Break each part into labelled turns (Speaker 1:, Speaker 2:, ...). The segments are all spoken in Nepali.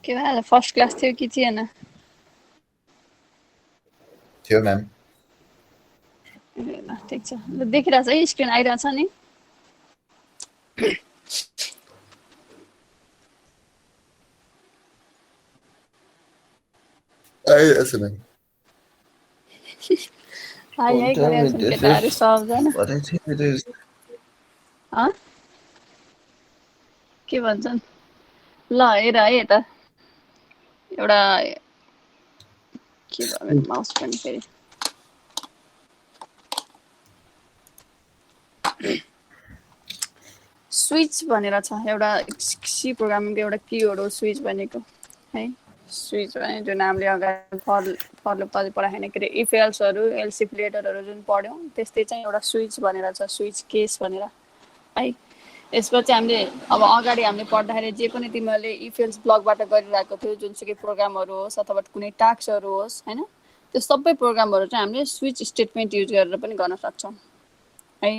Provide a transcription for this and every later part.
Speaker 1: के भएर फर्स्ट क्लास थियो कि थिएन?
Speaker 2: थियो म्याम।
Speaker 1: ल ठिक छ, ल देखिरहेछ है, स्क्रिन आइरहेछ नि?
Speaker 2: आइरहेछ म्याम।
Speaker 1: हाई हाई गरेका छन् केटाहरू सबजना। के भन्छन्? ल हेर है यता एउटा के भयो मेरो माउस पनि फेरि स्विच भनेर छ एउटा सी प्रोग्रामिङको एउटा किवर्ड हो स्विच भनेको है। स्विच भने जुन हामीले अगाडि फलो पढाएन के अरे इफ एल्सहरू एल्स इफ लेटरहरू जुन पढ्यौँ त्यस्तै चाहिँ एउटा स्विच भनेर छ, स्विच केस भनेर है। यसपछि हामीले अब अगाडि हामीले पढ्दाखेरि जे पनि तिमीहरूले इफ एल्स ब्लकबाट गरिरहेको थियो जुनसुकै प्रोग्रामहरू होस् अथवा कुनै टास्कहरू होस् होइन, त्यो सबै प्रोग्रामहरू चाहिँ हामीले स्विच स्टेटमेन्ट युज गरेर पनि गर्न सक्छौँ है।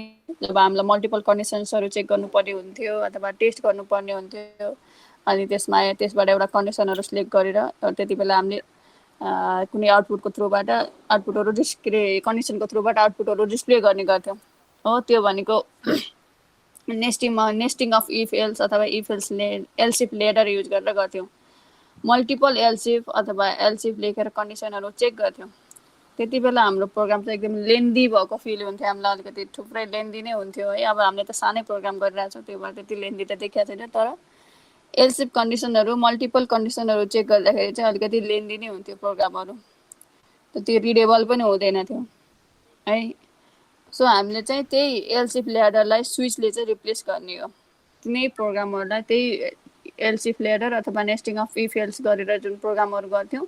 Speaker 1: जब हामीलाई मल्टिपल कन्डिसन्सहरू चेक गर्नुपर्ने हुन्थ्यो अथवा टेस्ट गर्नुपर्ने हुन्थ्यो अनि त्यसबाट एउटा कन्डिसनहरू सिलेक्ट गरेर त्यति बेला हामीले कुनै आउटपुटको थ्रुबाट आउटपुटहरू के अरे कन्डिसनको थ्रुबाट आउटपुटहरू डिस्प्ले गर्ने गर्थ्यौँ हो। त्यो भनेको नेस्टिङ अफ इफ एल्स अथवा इफ एल्सिफ लेटर युज गरेर गर्थ्यौँ। मल्टिपल एल्सिफ अथवा एल्सिफ लेखेर कन्डिसनहरू चेक गर्थ्यौँ। त्यति बेला हाम्रो प्रोग्राम चाहिँ एकदम लेन्दी भएको फिल हुन्थ्यो, हामीलाई अलिकति थुप्रै लेन्दी नै हुन्थ्यो है। अब हामीले त सानै प्रोग्राम गरिरहेको छौँ त्यो भएर त्यति लेन्दी त देखिएको छैन, तर एल्सिफ कन्डिसनहरू मल्टिपल कन्डिसनहरू चेक गर्दाखेरि चाहिँ अलिकति लेन्दी नै हुन्थ्यो प्रोग्रामहरू, त्यो रिडेबल पनि हुँदैन थियो है। सो हामीले चाहिँ त्यही एल्सिफ लेडरलाई स्विचले चाहिँ रिप्लेस गर्ने हो। कुनै प्रोग्रामहरूलाई त्यही एल्सिफ लेडर अथवा नेस्टिङ अफ इफ एल्स गरेर जुन प्रोग्रामहरू गर्थ्यौँ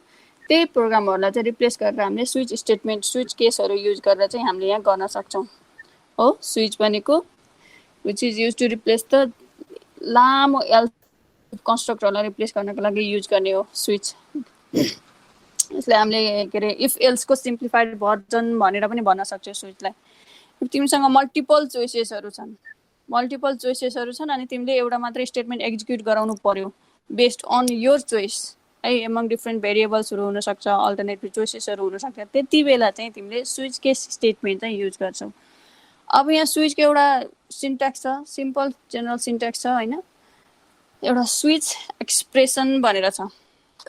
Speaker 1: त्यही प्रोग्रामहरूलाई चाहिँ रिप्लेस गरेर हामीले स्विच स्टेटमेन्ट स्विच केसहरू युज गरेर चाहिँ हामीले यहाँ गर्न सक्छौँ हो। स्विच भनेको which is use to replace the लामो एल्सिफ कन्स्ट्रक्टरलाई रिप्लेस गर्नको लागि युज गर्ने हो स्विच। यसलाई हामीले के अरे इफ एल्सको सिम्प्लिफाइड भर्जन भनेर पनि भन्न सक्छौँ स्विचलाई। तिमीसँग मल्टिपल चोइसेसहरू छन् अनि तिमीले एउटा मात्रै स्टेटमेन्ट एक्जिक्युट गराउनु पर्यो बेस्ड अन योर चोइस है। एमङ डिफ्रेन्ट भेरिएबल्सहरू हुनसक्छ, अल्टरनेटिभ चोइसेसहरू हुनसक्छ, त्यति बेला चाहिँ तिमीले स्विच केस स्टेटमेन्ट चाहिँ युज गर्छौ। अब यहाँ स्विचको एउटा सिन्ट्याक्स छ, सिम्पल जेनरल सिन्ट्याक्स छ होइन। एउटा स्विच एक्सप्रेसन भनेर छ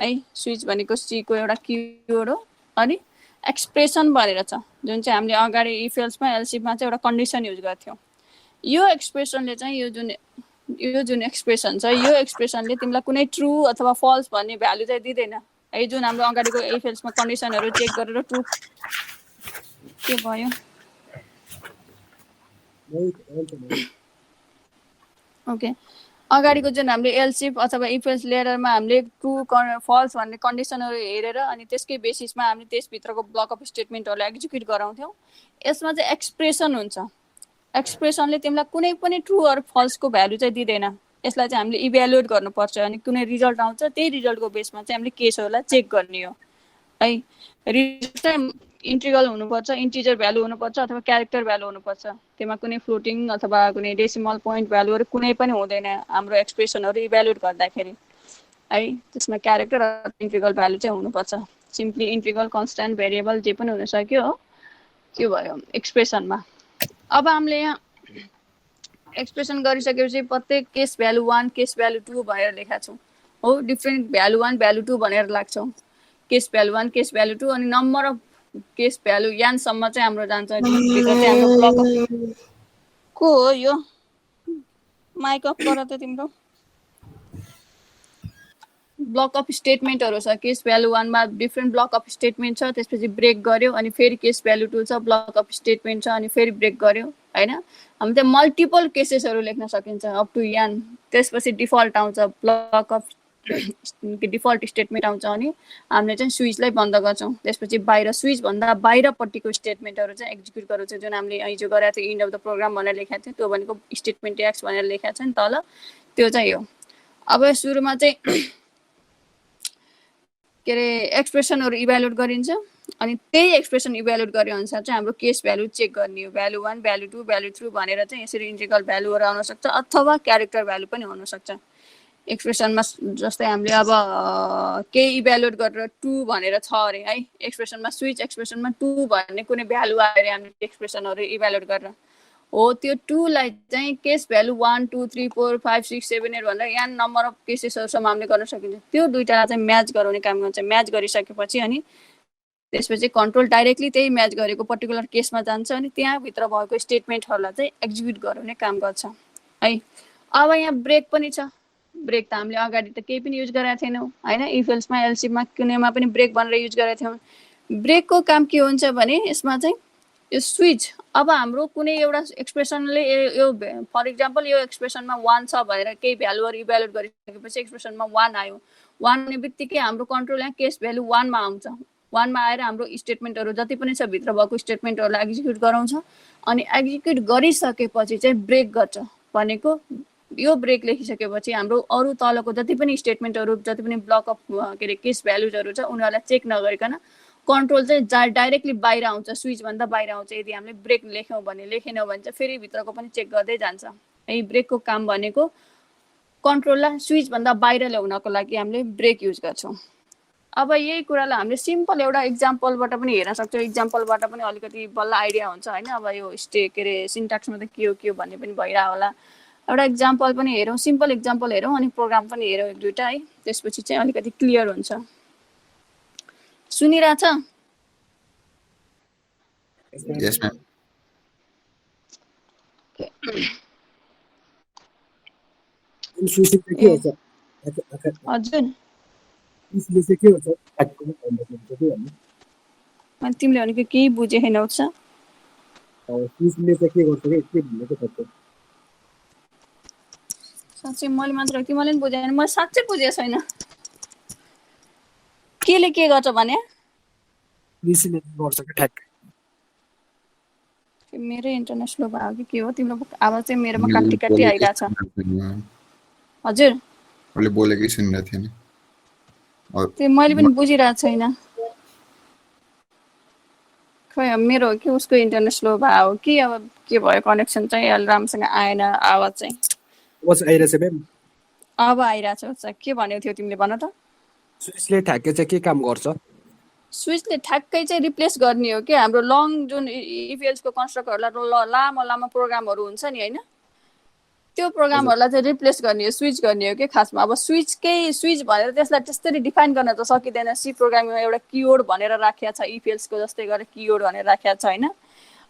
Speaker 1: है। स्विच भनेको सीको एउटा किवर्ड हो अनि एक्सप्रेसन भनेर छ जुन चाहिँ हामीले अगाडि इफ एल्समा एल्सिफमा चाहिँ एउटा कन्डिसन युज गर्थ्यौँ। यो एक्सप्रेसनले चाहिँ यो जुन एक्सप्रेसन छ यो एक्सप्रेसनले तिमीलाई कुनै ट्रु अथवा फल्स भन्ने भ्यालु चाहिँ दिँदैन है। जुन हाम्रो अगाडिको इफ एल्समा कन्डिसनहरू चेक गरेर ट्रु के भयो ओके, अगाडिको जुन हामीले एल्सिफ अथवा इफ एल्स लेयरमा हामीले ट्रु फल्स भन्ने कन्डिसनहरू हेरेर अनि त्यसकै बेसिसमा हामीले त्यसभित्रको ब्लक अफ स्टेटमेन्टहरूलाई एक्जिक्युट गराउँथ्यौँ। यसमा चाहिँ एक्सप्रेसन हुन्छ। एक्सप्रेसनले तिमीलाई कुनै पनि ट्रु अर फल्सको भ्यालु चाहिँ दिँदैन। यसलाई चाहिँ हामीले इभ्यालुएट गर्नुपर्छ अनि कुनै रिजल्ट आउँछ त्यही रिजल्टको बेसमा चाहिँ हामीले केसहरूलाई चेक गर्ने हो है। रिजल्ट चाहिँ इन्टिग्रल हुनुपर्छ, इन्टिजर भ्यालु हुनुपर्छ अथवा क्यारेक्टर भ्यालु हुनुपर्छ। त्यसमा कुनै फ्लोटिङ अथवा कुनै डेसिमल पोइन्ट भ्यालुहरू कुनै पनि हुँदैन हाम्रो एक्सप्रेसनहरू इभ्यालुएट गर्दाखेरि है। त्यसमा क्यारेक्टर अथवा इन्टिग्रल भ्यालु चाहिँ हुनुपर्छ। सिम्पली इन्टिग्रल, कन्स्ट्यान्ट, भेरिएबल जे पनि हुन सक्यो हो। त्यो भयो एक्सप्रेसनमा। अब हामीले यहाँ एक्सप्रेसन गरिसकेपछि प्रत्येक केस भ्यालु 1 केस भ्यालु 2 भनेर लेखेका छौँ हो। डिफ्रेन्ट भ्यालु 1 भ्यालु 2 भनेर लाग्छौँ। केस भ्यालु 1 केस भ्यालु 2 अनि नम्बर अफ केस भ्यालु यानसम्म चाहिँ हाम्रो जान्छ। जुनभित्र चाहिँ हाम्रो ब्लक अफ को हो यो माइक अफ गर त तिम्रो। ब्लक अफ स्टेटमेन्टहरू छ। केस भ्यालु 1 मा डिफ्रेन्ट ब्लक अफ स्टेटमेन्ट छ, त्यसपछि ब्रेक गर्यो अनि फेरि केस भ्यालु 2 छ, ब्लक अफ स्टेटमेन्ट छ अनि फेरि ब्रेक गर्यो हैन। हामी त्यहाँ मल्टिपल केसेसहरू लेख्न सकिन्छ अप टु यान। त्यसपछि डिफल्ट आउँछ, ब्लक अफ डिफल्ट स्टेटमेन्ट आउँछ अनि हामीले चाहिँ स्विचलाई बन्द गर्छौँ। त्यसपछि बाहिर स्विच भन्दा बाहिरपट्टिको स्टेटमेन्टहरू चाहिँ एक्जिक्युट गराउँछ। जुन हामीले हिजो गरेको थियो इन्ड अफ द प्रोग्राम भनेर लेखेको थियो त्यो भनेको स्टेटमेन्ट एक्स भनेर लेखेको छ नि तल, त्यो चाहिँ हो। अब सुरुमा चाहिँ के अरे एक्सप्रेसनहरू इभ्यालुएट गरिन्छ अनि त्यही एक्सप्रेसन इभ्यालुएट गरे अनुसार चाहिँ हाम्रो केस भ्यालु चेक गर्ने हो। भ्यालु 1 भ्यालु 2 भ्यालु 3 भनेर चाहिँ यसरी इन्टिग्रल भ्यालुहरू आउन सक्छ अथवा क्यारेक्टर भ्यालु पनि हुन सक्छ। एक्सप्रेसनमा जस्तै हामीले अब केही इभ्यालुएट गरेर 2 भनेर छ अरे है एक्सप्रेसनमा स्विच एक्सप्रेसनमा 2 भन्ने कुनै भ्यालु आयो अरे हामीले एक्सप्रेसनहरू इभ्यालुएट गरेर हो त्यो 2 लाई चाहिँ केस भ्यालु 1 2 3 4 5 6 7 8 भनेर यहाँ नम्बर अफ केसेसहरुसम्म हामीले गर्न सकिन्छ त्यो दुईटा चाहिँ म्याच गराउने काम गर्छ म्याच गरिसकेपछि अनि त्यसपछि कन्ट्रोल डाइरेक्टली त्यही म्याच गरेको पर्टिकुलर केसमा जान्छ अनि त्यहाँ भित्र भएको स्टेटमेन्टहरुलाई चाहिँ एक्जिक्युट गराउने काम गर्छ है अब यहाँ ब्रेक पनि छ ब्रेक त हामीले अगाडि त केही पनि युज गरेका थिएनौं हैन इफ एल्समा एलसीमा कुनैमा पनि ब्रेक भनेर युज गरेका थियौं ब्रेकको काम के हुन्छ भने यसमा चाहिँ यो स्विच अब हाम्रो कुनै एउटा एक्सप्रेसनले यो फर एक्जाम्पल यो एक्सप्रेसनमा 1 छ भनेर केही भ्यालुहरु इभ्यालुएट गरिसकेपछि एक्सप्रेसनमा 1 आयो 1 आउने बित्तिकै हाम्रो कन्ट्रोल यहाँ केस भ्यालु 1 मा आउँछ 1 मा आएर हाम्रो स्टेटमेन्टहरु जति पनि छ भित्र भएको स्टेटमेन्टहरुलाई एक्जिक्युट गराउँछ अनि एक्जिक्युट गरिसकेपछि चाहिँ ब्रेक गर्छ भनेको यो ब्रेक लेखिसकेपछि हाम्रो अरु तलको जति पनि स्टेटमेन्टहरु जति पनि ब्लक अफ के रे केस भ्यालुजहरु छ उनीहरुलाई चेक नगरिकन कन्ट्रोल चाहिँ डाइरेक्टली बाहिर आउँछ स्विच भन्दा बाहिर आउँछ यदि हामीले ब्रेक लेख्यौं भने लेखेनौं भने चाहिँ फेरि भित्रको पनि चेक गर्दै जान्छ है ब्रेकको काम भनेको कन्ट्रोललाई स्विच भन्दा बाहिर ल्याउनको लागि हामीले ब्रेक युज गर्छौं अब यही कुरालाई हामीले सिम्पल एउटा एक्जाम्पलबाट पनि हेर्न सक्छौं एक्जाम्पलबाट पनि अलिकति बल्ल आइडिया हुन्छ हैन अब यो के रे सिन्ट्याक्समा त के हो भन्ने पनि भइरा होला एउटा एक्जाम्पल पनि हेरौं सिम्पल एक्जाम्पल हेरौं अनि प्रोग्राम पनि हेरौं एक दुईटा है त्यसपछि चाहिँ अलिकति क्लियर हुन्छ सुनिराछ
Speaker 2: Yes, ma'am.
Speaker 1: हजुर तिमीले भनेको केही बुझे छैनौ छ साँच्चै मैले मात्र तिमीले पनि बुझेन म साँच्चै बुझे छैन केले के गर्छ भने मेरो इन्टरनेट स्लो भयो कि के हो तिम्रो आवाज चाहिँ मेरोमा काटी काटी आइराछ हजुर
Speaker 2: मैले बोलेकै सुनिरहेको थिएन
Speaker 1: त्यो मैले पनि बुझिरहेको छैन खै मेरो कि उसको इन्टरनेट स्लो भयो कि अब के भयो कनेक्सन चाहिँ अलि राम्रोसँग आएन आवाज चाहिँ अब आइराछ के भन्यौ थियो तिमीले भन त
Speaker 3: स्विचले ठ्याक्कै चाहिँ के काम गर्छ
Speaker 1: स्विचले ठ्याक्कै चाहिँ रिप्लेस गर्ने हो कि हाम्रो लङ जुन इफ एल्सको कन्स्ट्रक्टरहरुलाई लामो लामो प्रोग्रामहरु हुन्छ नि हैन त्यो प्रोग्रामहरुलाई चाहिँ रिप्लेस गर्ने हो स्विच गर्ने हो के खासमा अब स्विच भनेर त्यसलाई त्यसरी डिफाइन गर्न त सकिदैन सी प्रोग्रामिङमा एउटा कीवर्ड भनेर राखेको छ इफ एल्सको जस्तै गरेर कीवर्ड भनेर राखेको छ हैन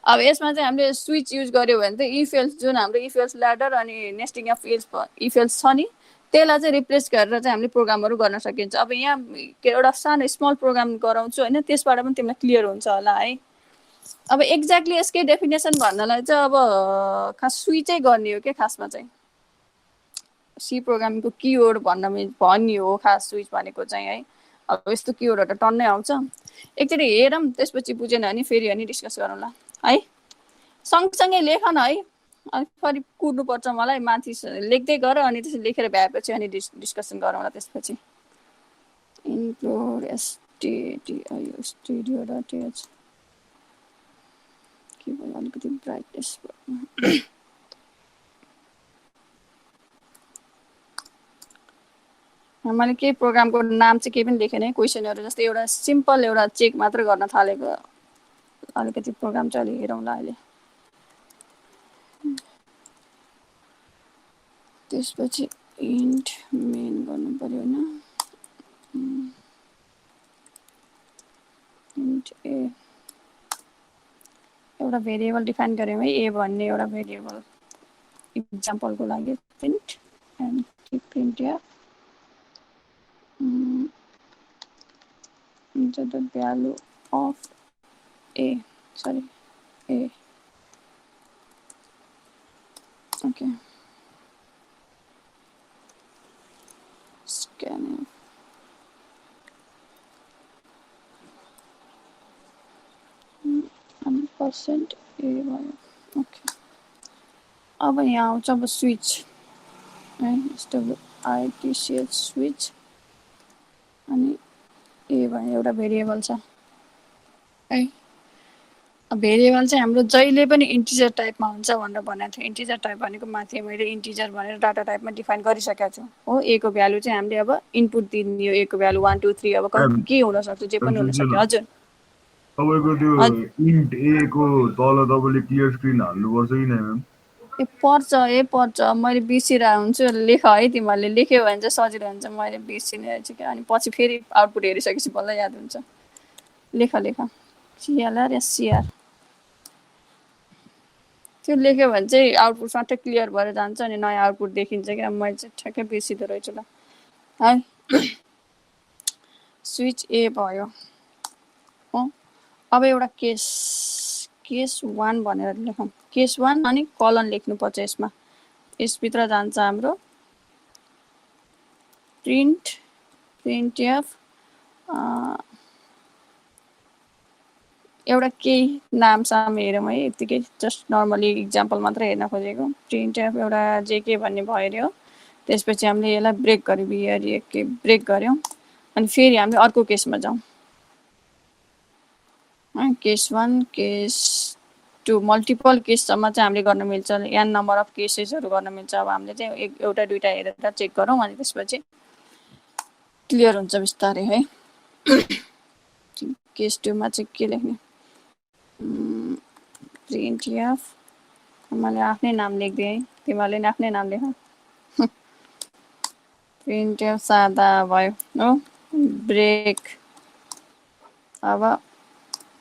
Speaker 1: अब यसमा चाहिँ हामीले स्विच युज गर्यो भने त इफ एल्स जुन हाम्रो इफ एल्स ल्याडर अनि नेस्टिङ अफ इफ एल्स छ नि त्यसलाई चाहिँ रिप्लेस गरेर चाहिँ हामीले प्रोग्रामहरु गर्न सकिन्छ अब यहाँ एउटा सानो स्मल प्रोग्राम गराउँछु हैन त्यसबाट पनि तिमीलाई क्लियर हुन्छ होला है अब एक्ज्याक्टली यसकै डेफिनेसन भन्नलाई चाहिँ अब खास स्विचै गर्ने हो के खासमा चाहिँ सी प्रोग्रामिङको कीवर्ड भन्ने हो खास स्विच भनेको चाहिँ है अब यस्तो कीवर्डहरु त टन्नै आउँछ एकचोटी हेरौँ त्यसपछि बुझेन भने फेरि अनि डिस्कस गरौँला है सँगसँगै लेख न है अनि फेरि कुर्नु पर्छ मलाई माथि लेख्दै गर अनि त्यसले लेखेर भ्याएपछि अनि डिस्कसन गरौँला त्यसपछि इन्क्लुड stdio.h के भयो अलिकति ब्राइटनेस मैले केही प्रोग्रामको नाम चाहिँ केही पनि लेखेन है क्वेसनहरु जस्तै एउटा सिम्पल एउटा चेक मात्र गर्न थालेको अलिकति प्रोग्राम चाहिँ अलि हेरौँला अहिले त्यसपछि इन्ट मेन गर्नु पर्यो हैन इन्ट ए एउटा भेरिएबल डिफाइन गर्यौं है ए भन्ने एउटा भेरिएबल एक्जाम्पलको लागि print and print yeah the value of a okay scanf % a भयो okay अब यहाँ आउँछ अब स्विच है switch स्विच अनि ए भन्ने एउटा भेरिएबल छ है भेरिएबल चाहिँ हाम्रो जहिले पनि इन्टिजर टाइपमा हुन्छ भनेर भनेको थियो। इन्टिजर टाइप भनेको माथि मैले इन्टिजर भनेर डाटा टाइपमा डिफाइन गरिसकेको छु हो। ए को भ्यालु चाहिँ हामीले अब इनपुट दिने हो। ए को भ्यालु 1 2 3 अब के हुन सक्छ, जे पनि हुन सक्छ। हजुर
Speaker 4: तपाईको त्यो इन्ट ए को तल तपाईले क्लियर स्क्रिन हाल्नुपर्छ कि नै म्याम?
Speaker 1: पर्छ मैले बिर्सिरहेको हुन्छु। लेख है, तिमीहरूले लेख्यो भने चाहिँ सजिलो हुन्छ। मैले बिर्सिने रहेछु क्या, अनि पछि फेरि आउटपुट हेरिसकेपछि बल्ल याद हुन्छ। लेख सिएलआर एससिआर त्यो लेख्यो भने चाहिँ आउटपुट मात्रै क्लियर भएर जान्छ अनि नयाँ आउटपुट देखिन्छ क्या। मैले चाहिँ ठ्याक्कै बिर्सिँदो रहेछु ल है। स्विच ए भयो हो। अब एउटा केस 1 भनेर लेखौँ। केस 1 अनि कलन लेख्नुपर्छ यसमा। यसभित्र जान्छ हाम्रो प्रिन्टएफ एउटा केही नाम साम हेरौँ है, यतिकै जस्ट नर्मली इक्जाम्पल मात्र हेर्न खोजेको। प्रिन्टएफ एउटा जेके भन्ने भयो। त्यसपछि हामीले यसलाई ब्रेक गर्यौँ, बिआरएके ब्रेक गऱ्यौँ। अनि फेरि हामीले अर्को केसमा जाउँ। केस 1 केस 2 मल्टिपल केससम्म चाहिँ हामीले गर्न मिल्छ। एन नम्बर अफ केसेसहरू गर्न मिल्छ। अब हामीले चाहिँ एउटा दुईटा हेरेर चेक गरौँ अनि त्यसपछि क्लियर हुन्छ बिस्तारै है। केस 2 मा चाहिँ के लेख्ने? प्रिन्टएफ मैले आफ्नै नाम लेखिदिएँ है, तिमीहरूले नि आफ्नै नाम लेख। प्रिन्टएफ सादा भयो हो। ब्रेक अब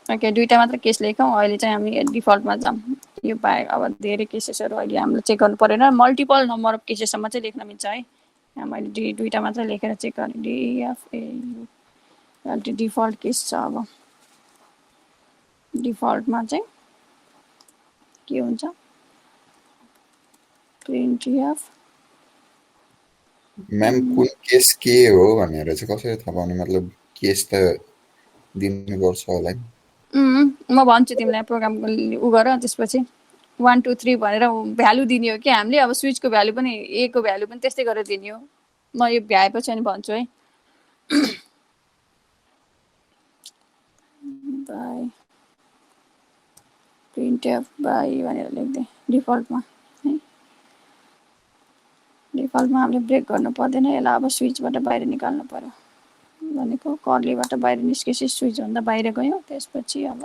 Speaker 1: ओके, दुईटा मात्र केस लेखौँ। अहिले चाहिँ हामी डिफल्टमा जाऊँ। यो बाहेक अब धेरै केसेसहरू अहिले हामीले चेक गर्नु परेन। मल्टिपल नम्बर अफ केसेससम्म चाहिँ लेख्न मिल्छ है। यहाँ मैले दुईटा मात्र लेखेर चेक गरेँ। डिएफएयू डिफल्ट केस छ। अब डिफल्टमा चाहिँ के हुन्छ? प्रिन्टएफ
Speaker 2: म्याम कुन केस के हो भनेर चाहिँ कसरी थाहा पाउने? मतलब केस त दिनुपर्छ होला नि।
Speaker 1: म भन्छु तिमीलाई। प्रोग्राम उ गर, त्यसपछि 1 2 3 भनेर भ्यालु दिने हो कि हामीले। अब स्विचको भ्यालु पनि ए को भ्यालु पनि त्यस्तै गरेर दिने हो। म यो भ्याएपछि अनि भन्छु है। बाई प्रिन्टएफ बाई भनेर लेख्दै डिफल्टमा है। डिफल्टमा हामीले ब्रेक गर्नु पर्दैन। यसलाई अब स्विचबाट बाहिर निकाल्नु पर्यो भनेको। कर्लीबाट बाहिर निस्केपछि स्विचभन्दा बाहिर गयो। त्यसपछि अब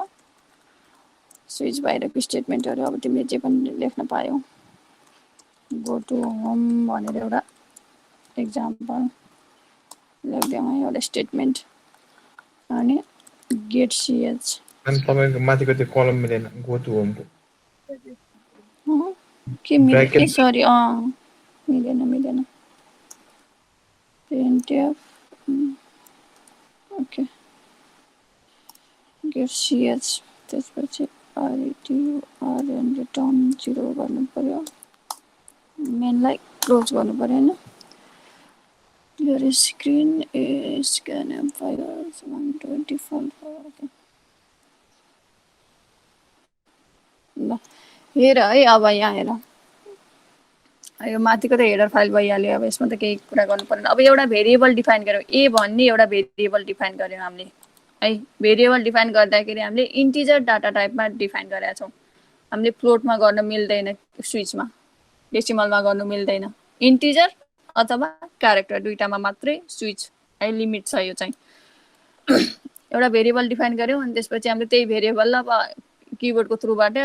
Speaker 1: स्विच बाहिरको स्टेटमेन्टहरू अब तिमीले जे पनि लेख्न पायौ। गो टु होम भनेर एउटा एक्जाम्पल लेख्दियौँ है, एउटा स्टेटमेन्ट। अनि गेट सिएच
Speaker 5: अनि तपाईको माथिको त्यो कलम मिलेन गो टु होमको
Speaker 1: के मिलेन? सरी मिलेन। प्रिन्टएफ ओके गेट सिएच त्यसपछि आरएन रिटर्न 0 गर्नु पर्यो। मेनलाई क्लोज गर्नु पर्यो हैन। Clear screen scan files 125 okay ल हेर है। अब यहाँ हेर, यो माथिको त हेडर फाइल भइहाल्यो। अब यसमा त केही कुरा गर्नु पर्दैन। अब एउटा भेरिएबल डिफाइन गर्यौँ। ए भन्ने एउटा भेरिएबल डिफाइन गर्यौँ हामीले है। भेरिएबल डिफाइन गर्दाखेरि हामीले इन्टिजर डाटा टाइपमा डिफाइन गरेका छौँ। हामीले फ्लोटमा गर्न मिल्दैन, स्विचमा डेसिमलमा गर्नु मिल्दैन। इन्टिजर अथवा क्यारेक्टर दुईटामा मात्रै स्विच है लिमिट छ। यो चाहिँ एउटा भेरिएबल डिफाइन गर्यौँ अनि त्यसपछि हामीले त्यही भेरिएबललाई अब किबोर्डको थ्रुबाट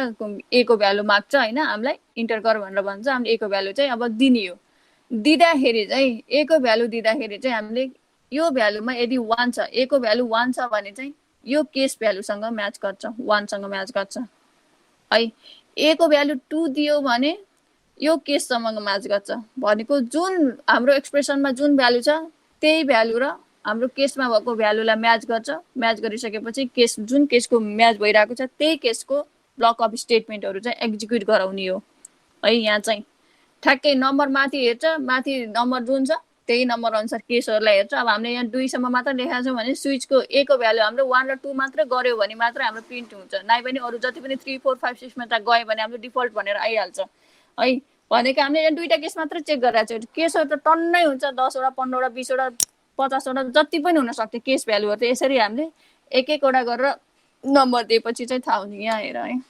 Speaker 1: ए को भ्यालु माग्छ हैन, हामीलाई इन्टर गर भनेर भन्छ। हामीले ए को भ्यालु चाहिँ अब दिने हो। दिँदाखेरि चाहिँ ए को भ्यालु दिँदाखेरि चाहिँ हामीले यो भ्यालुमा यदि 1 छ, ए को भ्यालु 1 छ भने चाहिँ यो केस भ्यालुसँग म्याच गर्छ, 1 सँग म्याच गर्छ है। ए को भ्यालु 2 दियो भने यो केससँग म्याच गर्छ। भनेको जुन हाम्रो एक्सप्रेसनमा जुन भ्यालु छ त्यही भ्यालु र हाम्रो केसमा भएको भ्यालुलाई म्याच गर्छ। म्याच गरिसकेपछि केस जुन केसको म्याच भइरहेको छ त्यही केसको ब्लक अफ स्टेटमेन्टहरू चाहिँ एक्जिक्युट गराउने हो है। यहाँ चाहिँ ठ्याक्कै नम्बर माथि हेर्छ, माथि नम्बर जुन छ त्यही नम्बर अनुसार केसहरूलाई हेर्छ। अब हामीले यहाँ 2 सम्म मात्र लेखेका छौँ भने स्विचको ए को भ्यालु हाम्रो 1 र 2 मात्र गर्यो भने मात्र हाम्रो प्रिन्ट हुन्छ। नाइ पनि अरू जति पनि 3 4 5 6 मा त गयो भने हाम्रो डिफल्ट भनेर आइहाल्छ है। भनेको हामीले यहाँ दुईटा केस मात्र चेक गरिरहेको छ। केसहरू त टन्नै हुन्छ, 10 वटा 15 वटा 20 वटा 50 वटा जति पनि हुन सक्छ केस भ्यालुहरू। त यसरी हामीले एक एकवटा गरेर नम्बर दिएपछि चाहिँ थाहा हुन्छ। यहाँ हेर है,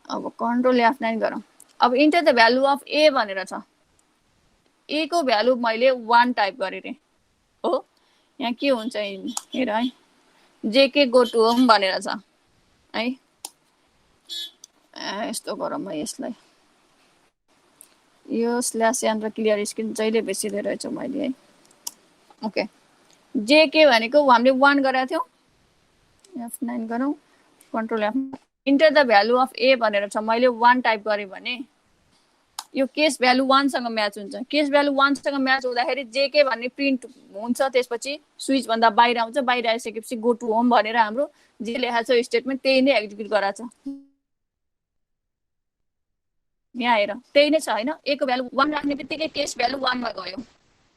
Speaker 1: अब कन्ट्रोल F9 गरौँ। अब enter the value of A भनेर छ। ए को भ्यालु मैले 1 टाइप गरेँ रे हो। यहाँ के हुन्छ हेर है, जेके गो टु होम भनेर छ है। यस्तो गरौँ है यसलाई, यो स्ल्यास एन र क्लियर स्क्रिन जहिले बेसी रहेछ मैले है। ओके, जेके भनेको हामीले 1 गरेका थियौँ। F9 गरौँ, control F9। Enter the value of A भनेर छ, मैले 1 टाइप गरेँ भने यो केस भ्यालु 1 सँग म्याच हुन्छ। केस भ्यालु 1 सँग म्याच हुँदाखेरि जेके भन्ने प्रिन्ट हुन्छ, त्यसपछि स्विच भन्दा बाहिर आउँछ। बाहिर आइसकेपछि गो टु होम भनेर हाम्रो जे लेखाएको छ स्टेटमेन्ट त्यही नै एक्जिक्युट गराछ। यहाँ हेर त्यही नै छ हैन। ए को भ्यालु 1 राख्ने बित्तिकै केस भ्यालु 1 मा गयो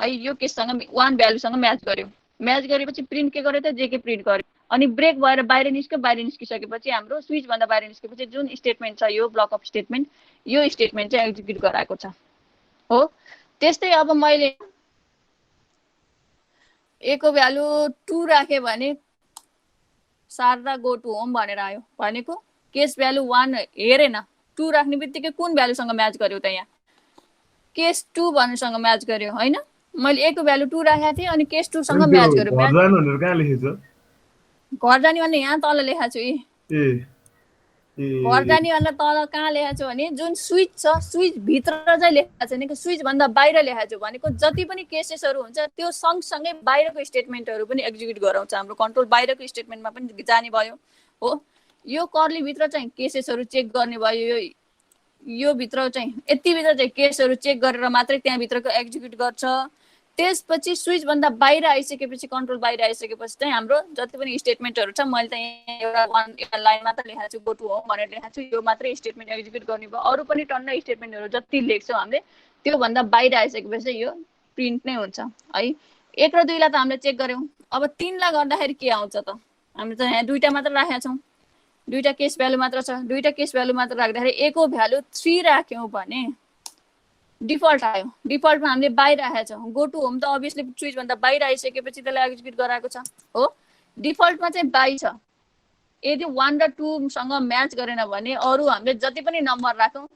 Speaker 1: है। यो केससँग 1 भ्यालुसँग म्याच गर्यो। म्याच गरेपछि प्रिन्ट के गर्यो त, जेके प्रिन्ट गर्यो। अनि ब्रेक भएर बाहिर निस्क्यो। बाहिर निस्किसकेपछि हाम्रो स्विच भन्दा बाहिर निस्केपछि जुन स्टेटमेन्ट छ, यो ब्लक अफ स्टेटमेन्ट, यो स्टेटमेन्ट चाहिँ एक्जिक्युट गराएको छ हो। त्यस्तै अब मैले ए को भ्यालु 2 राखे भने शारदा गो टु होम भनेर आयो। भनेको केस भ्यालु 1 हेरेन, 2 राख्ने बित्तिकै कुन भ्यालुसँग म्याच गर्यो त, यहाँ केस 2 भन्नेसँग म्याच गर्यो हैन। मैले ए को भ्यालु 2 राखेको थिएँ अनि केस 2 सँग म्याच गर्यो।
Speaker 4: घर जानु भनेर कहाँ लेखेछ?
Speaker 1: घर जाने भने यहाँ तल लेखाएको छु। घर जाने भनेर तल कहाँ लेखाएको छु भने जुन स्विच छ, स्विच भित्र चाहिँ लेखाएको छैन कि स्विच भन्दा बाहिर लेखाएको छु। भनेको जति पनि केसेसहरू हुन्छ त्यो सँगसँगै बाहिरको स्टेटमेन्टहरू पनि एक्जिक्युट गराउँछ। हाम्रो कन्ट्रोल बाहिरको स्टेटमेन्टमा पनि जाने भयो हो। यो कर्ली भित्र चाहिँ केसेसहरू चेक गर्ने भयो। यो भित्र चाहिँ यति भित्र चाहिँ केसहरू चेक गरेर मात्रै त्यहाँ भित्रको एक्जिक्युट गर्छ। त्यसपछि स्विच भन्दा बाहिर आइसकेपछि, कन्ट्रोल बाहिर आइसकेपछि चाहिँ हाम्रो जति पनि स्टेटमेन्टहरू छ, मैले त यहाँ एउटा लाइन मात्र लेखाएको छु, गो टु होम भनेर लेखाएको छु। यो मात्रै स्टेटमेन्ट एक्जिक्युट गर्ने भयो। अरू पनि टन्न स्टेटमेन्टहरू जति लेख्छौँ हामीले त्यो भन्दा बाहिर आइसकेपछि यो प्रिन्ट नै हुन्छ है। 1 र 2 लाई त हामीले चेक गर्यौँ। अब 3 लाई गर्दाखेरि के आउँछ त, हामीले त यहाँ 2टा मात्र राखेका छौँ। 2टा केस भ्यालु मात्र छ। 2टा केस भ्यालु मात्र राख्दाखेरि ए को भ्यालु 3 राख्यौँ भने डिफल्ट आयो। डिफल्टमा हामीले बाहिर राखेका छौँ। गो टु होम त अभियसली स्विच भन्दा बाहिर आइसकेपछि त्यसलाई एक्जिक्युट गराएको छ हो। डिफल्टमा चाहिँ बाइ छ। यदि 1 र 2 सँग म्याच गरेन भने अरू हामीले जति पनि नम्बर राखौँ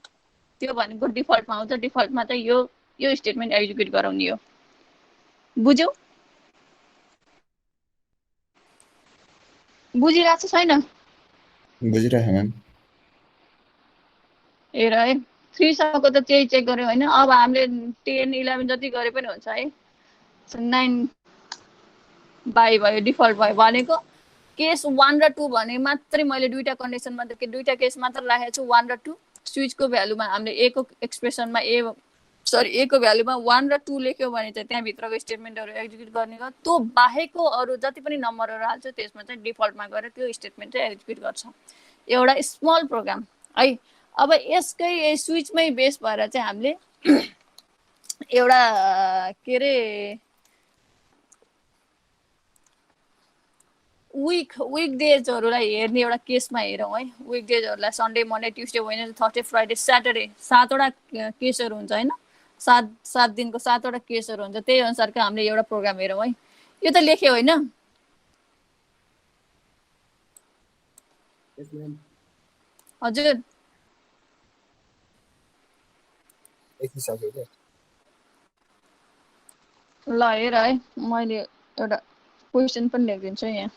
Speaker 1: त्यो भनेको डिफल्टमा आउँछ। डिफल्टमा चाहिँ यो स्टेटमेन्ट एक्जिक्युट गराउने हो। बुझ्यौ? बुझिरहेको छ छैन?
Speaker 2: बुझिरहेको म्याम।
Speaker 1: हेर है, 3 सम्मको त त्यही चेक गर्यो होइन। अब हामीले 10, 11 जति गरे पनि हुन्छ है। 9 बाई भयो, डिफल्ट भयो। भनेको केस 1 र 2 भने मात्रै मैले 2टा कन्डिसनमा 2टा केस मात्र राखेको छु, 1 र 2। स्विचको भ्यालुमा हामीले ए को एक्सप्रेसनमा ए को भ्यालुमा 1 र 2 लेख्यो भने चाहिँ त्यहाँभित्रको स्टेटमेन्टहरू एक्जिक्युट गर्ने हो। त्यो बाहेकको अरू जति पनि नम्बरहरू हाल्छ त्यसमा चाहिँ डिफल्टमा गएर त्यो स्टेटमेन्ट चाहिँ एक्जिक्युट गर्छ। एउटा स्मल प्रोग्राम है। अब यसकै स्विचमै बेस भएर चाहिँ हामीले एउटा के अरे विक डेजहरूलाई हेर्ने एउटा केसमा हेरौँ है। विक डेजहरूलाई Sunday, Monday, Tuesday, Wednesday, Thursday, Friday, Saturday 7वटा केसहरू हुन्छ होइन। 7 दिनको 7वटा केसहरू हुन्छ। त्यही अनुसारको हामीले एउटा प्रोग्राम हेरौँ है। यो त लेख्यो होइन? हजुर ल हेर है, मैले एउटा क्वेसन पनि लेखिदिन्छु यहाँ।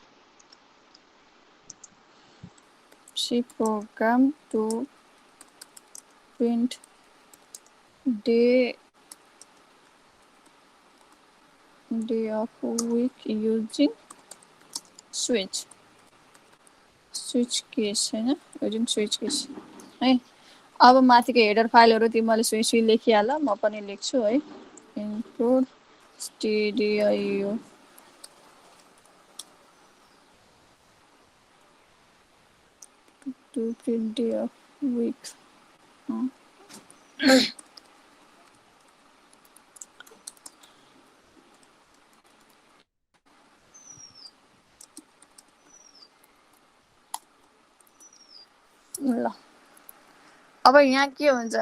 Speaker 1: C program to print day of week using switch case हैन, using switch case है। अब माथिको हेडर फाइलहरु तिमीले स्विच लेखिहाल, म पनि लेख्छु है। include stdio to print day of week ल अब यहाँ के हुन्छ,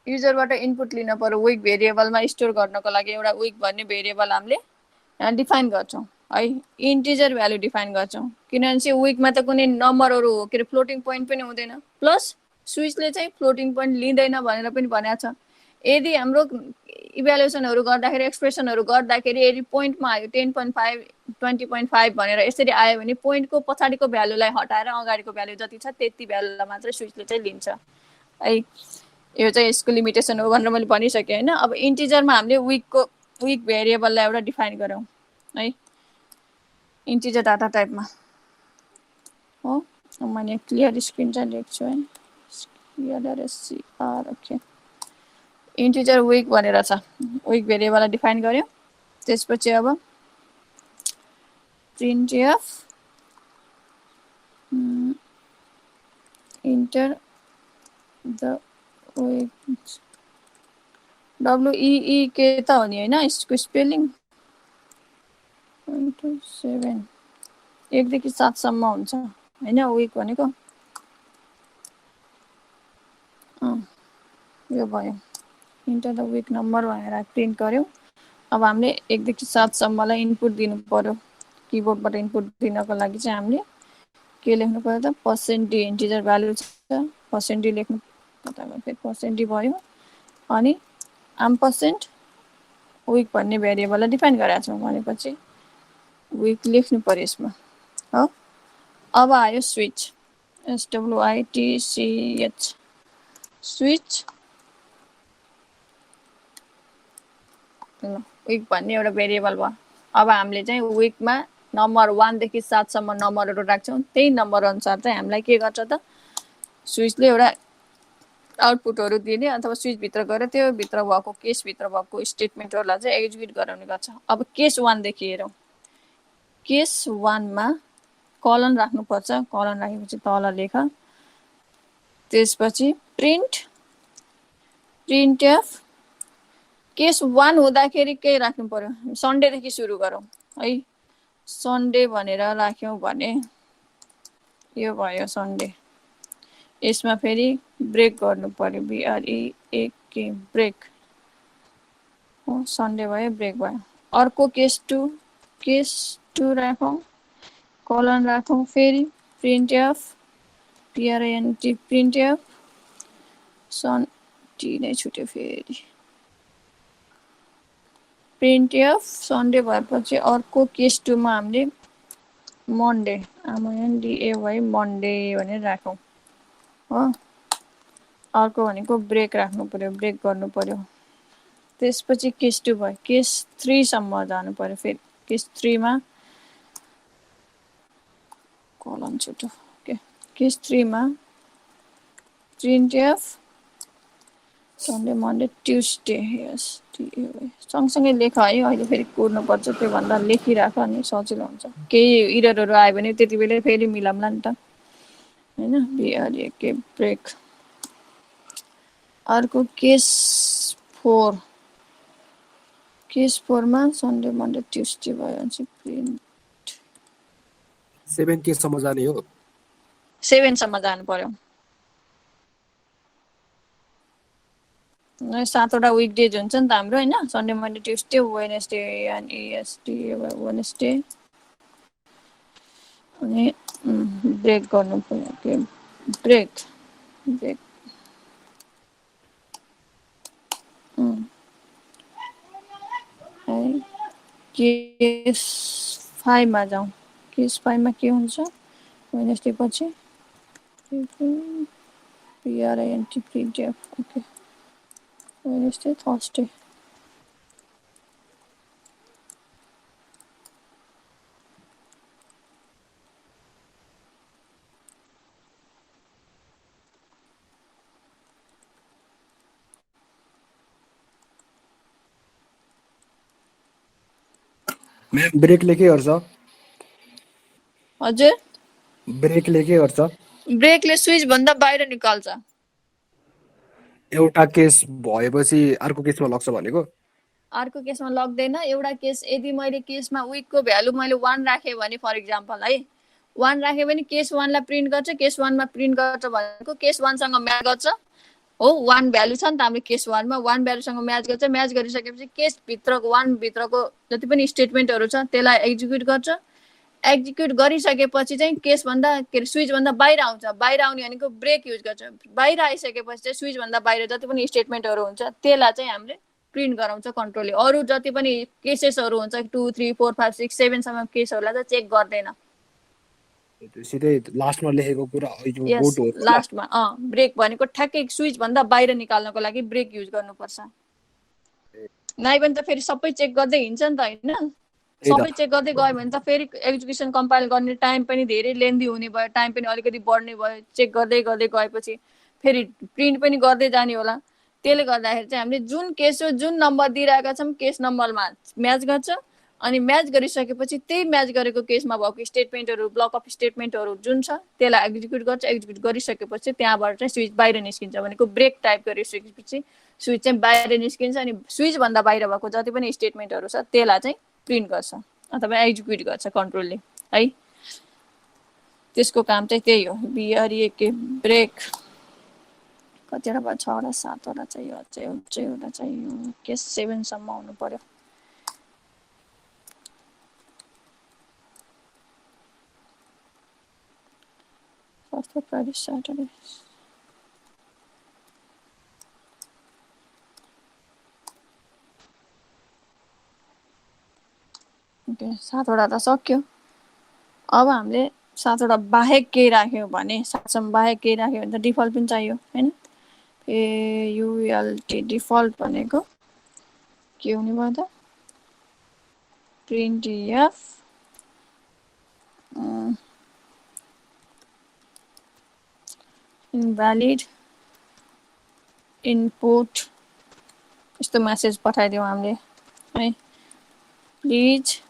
Speaker 1: युजरबाट इनपुट लिन पर्यो। विक भेरिएबलमा स्टोर गर्नको लागि एउटा विक भन्ने भेरिएबल हामीले यहाँ डिफाइन गर्छौं है इन्टिजर भ्यालु डिफाइन गर्छौँ किनभने चाहिँ विकमा त कुनै नम्बरहरू के अरे फ्लोटिङ पोइन्ट पनि हुँदैन प्लस स्विचले चाहिँ फ्लोटिङ पोइन्ट लिँदैन भनेर पनि भनेको छ यदि हाम्रो इभ्यालुएसनहरू गर्दाखेरि एक्सप्रेसनहरू गर्दाखेरि यदि पोइन्टमा आयो 10.5 20.5 भनेर यसरी आयो भने पोइन्टको पछाडिको भ्यालुलाई हटाएर अगाडिको भ्यालु जति छ त्यति भ्यालुलाई मात्रै स्विचले चाहिँ लिन्छ है यो चाहिँ यसको लिमिटेसन हो भनेर मैले भनिसकेँ होइन अब इन्टिजरमा हामीले विक भेरिएबललाई एउटा डिफाइन गरौँ है इन्टिजर डाटा टाइपमा हो मैले क्लियर स्क्रिन चाहिँ लेख्छु है क्लियर ओके इन्टिजर विक भनेर छ विक भेरिएबललाई डिफाइन गर्यो त्यसपछि अब printf enter the week WEEK त हो नि हैन यसको स्पेलिङ 1 2 7 1 देखि 7 सम्म हुन्छ हैन विक भनेको यो भयो इन्टर द विक नम्बर भनेर प्रिन्ट गर्यो अब हामीले 1 देखि 7 सम्मलाई इनपुट दिनु पर्यो किबोर्डबाट इनपुट दिनको लागि चाहिँ हामीले के लेख्नु पर्यो त पर्सेन्ट इन्टिजर भ्यालु छ पर्सेन्ट लेख्नु पर्दा फेरि पर्सेन्ट भयो अनि एम्परसेन्ट विक भन्ने भेरिएबललाई डिफाइन गरेका छौँ भनेपछि विक लेख्नु पर्यो यसमा हो अब आयो स्विच SWITCH स्विच विक भन्ने एउटा भेरिएबल भयो अब हामीले चाहिँ विकमा नम्बर 1 देखि 7 सम्म नम्बरहरू राख्छौँ त्यही नम्बर अनुसार चाहिँ हामीलाई के गर्छ त स्विचले एउटा आउटपुटहरू दिने अथवा स्विच भित्र गएर त्यो भित्र भएको केस भित्र भएको स्टेटमेन्टहरूलाई चाहिँ एक्जिक्युट गराउने गर्छ अब केस 1 देखि हेरौँ केस 1 मा कलन राख्नुपर्छ कलन राखेपछि तल लेख त्यसपछि प्रिन्टएफ केस 1 हुँदाखेरि के राख्नु पर्यो सन्डे देखि सुरु गरौँ है सन्डे भनेर राख्यौँ भने यो भयो सन्डे यसमा फेरि ब्रेक गर्नु पर्यो BREAK ब्रेक हो सन्डे भयो ब्रेक भयो अर्को केस 2 राखौँ कलन राखौँ फेरि प्रिन्टएफ PRINT प्रिन्टएफ टी नै छुट्यो फेरि प्रिन्टएफ सन्डे भएपछि अर्को केस 2 मा हामीले मन्डे MONDA भयो मन्डे भनेर राखौँ हो अर्को भनेको ब्रेक राख्नु पर्यो ब्रेक गर्नु पर्यो त्यसपछि केस 2 भयो केस 3 सम्म जानु पर्यो फेरि केस 3 मा कलन छुट्यो ओके केस 3 मा प्रिन्टएफ सन्डे मन्डे ट्युसडे यस सँगसँगै लेख है अहिले फेरि कुर्नुपर्छ त्यो भन्दा लेखिराख अनि सजिलो हुन्छ केही इररहरू आयो भने त्यति बेलै फेरि मिलाउँला नि त हैन BREAK ब्रेक अर्को केस 4 मा सन्डे मन्डे ट्युसडे भयो भने प्रिन्ट
Speaker 3: 7 केस सम्म जाने हो
Speaker 1: 7 सम्म जानु पर्यो 7वटा विक डेज हुन्छ नि त हाम्रो हैन सन्डे मन्डे ट्युसडे वेडनेसडे अनि EST वेडनेसडे अनि ब्रेक गर्नु पर्यो के ब्रेक केस 5 मा जाउँ केस 5 मा के हुन्छ वेडनेसडे पछि PRINT प्रिन्टएफ ओके वेडनेसडे थर्सडे
Speaker 3: ब्रेकले के गर्छ
Speaker 1: हजुर
Speaker 3: ब्रेकले के गर्छ
Speaker 1: ब्रेकले स्विच भन्दा बाहिर निकाल्छ
Speaker 3: एउटा केस भएपछि अर्को केसमा लग्छ भनेको
Speaker 1: अर्को केसमा लग्दैन एउटा केस यदि मैले केसमा विकको भ्यालु मैले 1 राखेँ भने फर इक्जाम्पल है 1 राखेँ भने केस 1 लाई प्रिन्ट गर्छ केस 1 मा प्रिन्ट गर्छ भनेको केस 1 सँग म्याच गर्छ हो 1 भ्यालु छ नि त हाम्रो केस 1 मा 1 भ्यालुसँग म्याच गर्छ म्याच गरिसकेपछि केस भित्रको 1 भित्रको जति पनि स्टेटमेन्टहरु छ त्यसलाई एक्जिक्युट गर्छ एक्जिक्युट गरिसकेपछि चाहिँ केस भन्दा के स्विच भन्दा बाहिर आउँछ बाहिर आउने भनेको ब्रेक युज गर्छ बाहिर आइसकेपछि चाहिँ स्विच भन्दा बाहिर जति पनि स्टेटमेन्टहरु हुन्छ त्यसलाई चाहिँ हामीले प्रिन्ट गराउँछ कन्ट्रोलले अरु जति पनि केसेसहरु हुन्छ 2 3 4 5 6 7 सम्म केसहरुलाई चाहिँ चेक गर्दैन
Speaker 3: सिधै लास्टमा लेखेको कुरा यो
Speaker 1: यस
Speaker 3: बोट हो
Speaker 1: लास्टमा ब्रेक भनेको ठ्याक्कै स्विच भन्दा बाहिर निकाल्नको लागि ब्रेक युज गर्नुपर्छ नाइ भने त फेरि सबै चेक गर्दै हिँड्छ नि त हैन सबै चेक गर्दै गयो भने त फेरि एक्जिक्युसन कम्पाइल गर्ने टाइम पनि धेरै लेन्दी हुने भयो टाइम पनि अलिकति बढ्ने भयो चेक गर्दै गर्दै गएपछि फेरि प्रिन्ट पनि गर्दै जाने होला त्यसले गर्दाखेरि चाहिँ हामीले जुन केस हो जुन नम्बर दिइरहेका छौं केस नम्बरमा म्याच गर्छ अनि म्याच गरिसकेपछि त्यही म्याच गरेको केसमा भएको स्टेटमेन्टहरु ब्लक अफ स्टेटमेन्टहरु जुन छ त्यसलाई एक्जिक्युट गर्छ एक्जिक्युट गरिसकेपछि त्यहाँबाट चाहिँ स्विच बाहिर निस्किन्छ भनेको ब्रेक टाइप गरिसकेपछि स्विच चाहिँ बाहिर निस्किन्छ अनि स्विच भन्दा बाहिर भएको जति पनि स्टेटमेन्टहरु छ त्यसलाई चाहिँ प्रिन्ट गर्छ अथवा एक्जिक्युट गर्छ कन्ट्रोलले है त्यसको काम चाहिँ त्यही हो बिआरए ब्रेक कतिवटा भयो 6 वटा 7 वटा चाहिँ एउटा चाहिँ केस 7 सम्म हुनु पर्यो First Friday, Saturday. ओके 7 वटा त सक्यो अब हामीले 7 वटा बाहेक के राख्यो भने 7 सम्म बाहेक के राख्यो भने त डिफल्ट पनि चाहियो हैन युएलटी डिफल्ट भनेको के हुने भयो त printf invalid input यस्तो मेसेज पठाइदियौ हामीले है please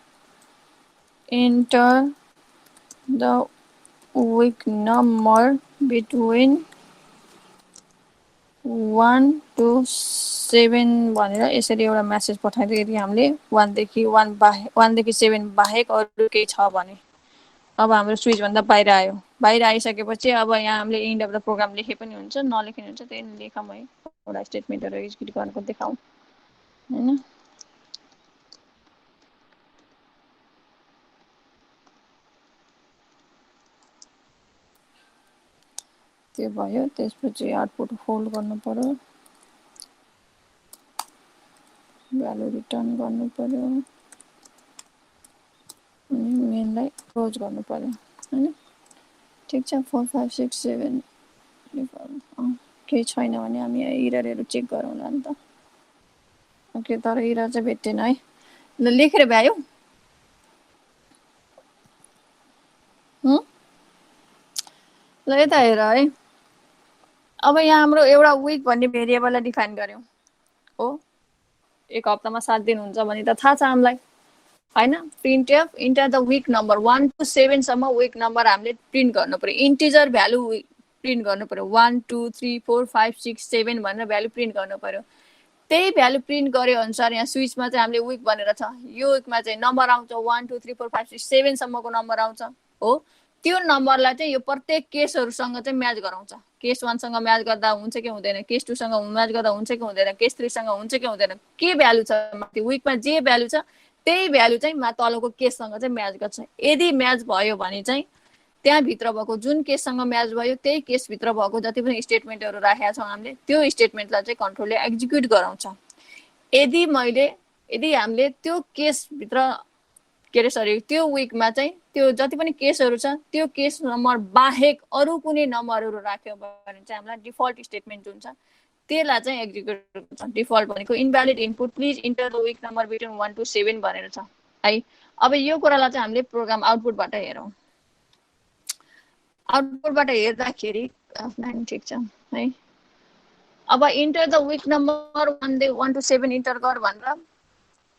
Speaker 1: enter the week number between 1 to 7 भनेर यसरी एउटा मेसेज पठाइदियो यदि हामीले 1 देखि 7 बाहेक अरु केही छ भने अब हाम्रो स्विच भन्दा बाहिर आयो बाहिर आइसकेपछि अब यहाँ हामीले एन्ड अफ द प्रोग्राम लेखे पनि हुन्छ नलेखे हुन्छ त्यही लेखौँ है एउटा स्टेटमेन्टहरु एक्जिक्युट गरेको देखाउँ हैन त्यो भयो त्यसपछि आउटपुट होल्ड गर्नु पर्यो भ्यालु रिटर्न गर्नु पर्यो अनि मेनलाई क्लोज गर्नु पर्यो हैन ठीक छ 4 5 6 7 केही छैन भने हामी एररहरु चेक गरौँला नि त ओके तर एरर चाहिँ भेट्टेन है ल लेखेर भ्यायो ल यता हेर है अब यहाँ हाम्रो एउटा वीक भन्ने भेरिएबललाई डिफाइन गर्यौं हो एक हप्तामा 7 दिन हुन्छ भने त थाहा छ हामीलाई हैन printf enter the week number 1 to 7 सम्म week number हामीले प्रिन्ट गर्नु पर्यो इन्टिजर भ्यालु प्रिन्ट गर्नु पर्यो 1 2 3 4 5 6 7 भनेर भ्यालु प्रिन्ट गर्नु पर्यो त्यही भ्यालु प्रिन्ट गरे अनुसार यहाँ स्विचमा चाहिँ हामीले वीक भनेर छ यो वीकमा चाहिँ नम्बर आउँछ 1 2 3 4 5 6 7 सम्मको नम्बर आउँछ हो त्यो नम्बरलाई चाहिँ यो प्रत्येक केसहरुसँग चाहिँ म्याच गराउँछ केस 1 सँग म्याच गर्दा हुन्छ कि हुँदैन केस 2 सँग म्याच गर्दा हुन्छ कि हुँदैन केस 3 सँग हुन्छ कि हुँदैन के भ्यालु छ माथि वीकमा जे भ्यालु छ त्यही भ्यालु चाहिँ तलको केससँग चाहिँ म्याच गर्छ यदि म्याच भयो भने चाहिँ त्यहाँ भित्र भएको जुन केससँग म्याच भयो त्यही केस भित्र भएको जति पनि स्टेटमेन्टहरु राखेका छौं हामीले त्यो स्टेटमेन्टलाई चाहिँ कन्ट्रोलले एक्जिक्युट गराउँछ यदि हामीले त्यो केस भित्र के सरी त्यो वीकमा चाहिँ त्यो जति पनि केसहरु छ त्यो केस नम्बर बाहेक अरु कुनै नम्बरहरु राख्यो भने चाहिँ हामीलाई डिफल्ट स्टेटमेन्ट जुन छ त्यसलाई चाहिँ एक्जिक्युट गर्छ डिफल्ट भनेको invalid input please enter the week number between 1 to 7 भनेर छ है अब यो कुरालाई चाहिँ हामीले प्रोग्राम आउटपुटबाट हेरौं आउटपुटबाट हेर्दाखेरि अफलाइन ठीक छ है अब enter the week number 1 to 7 enter गर भनेर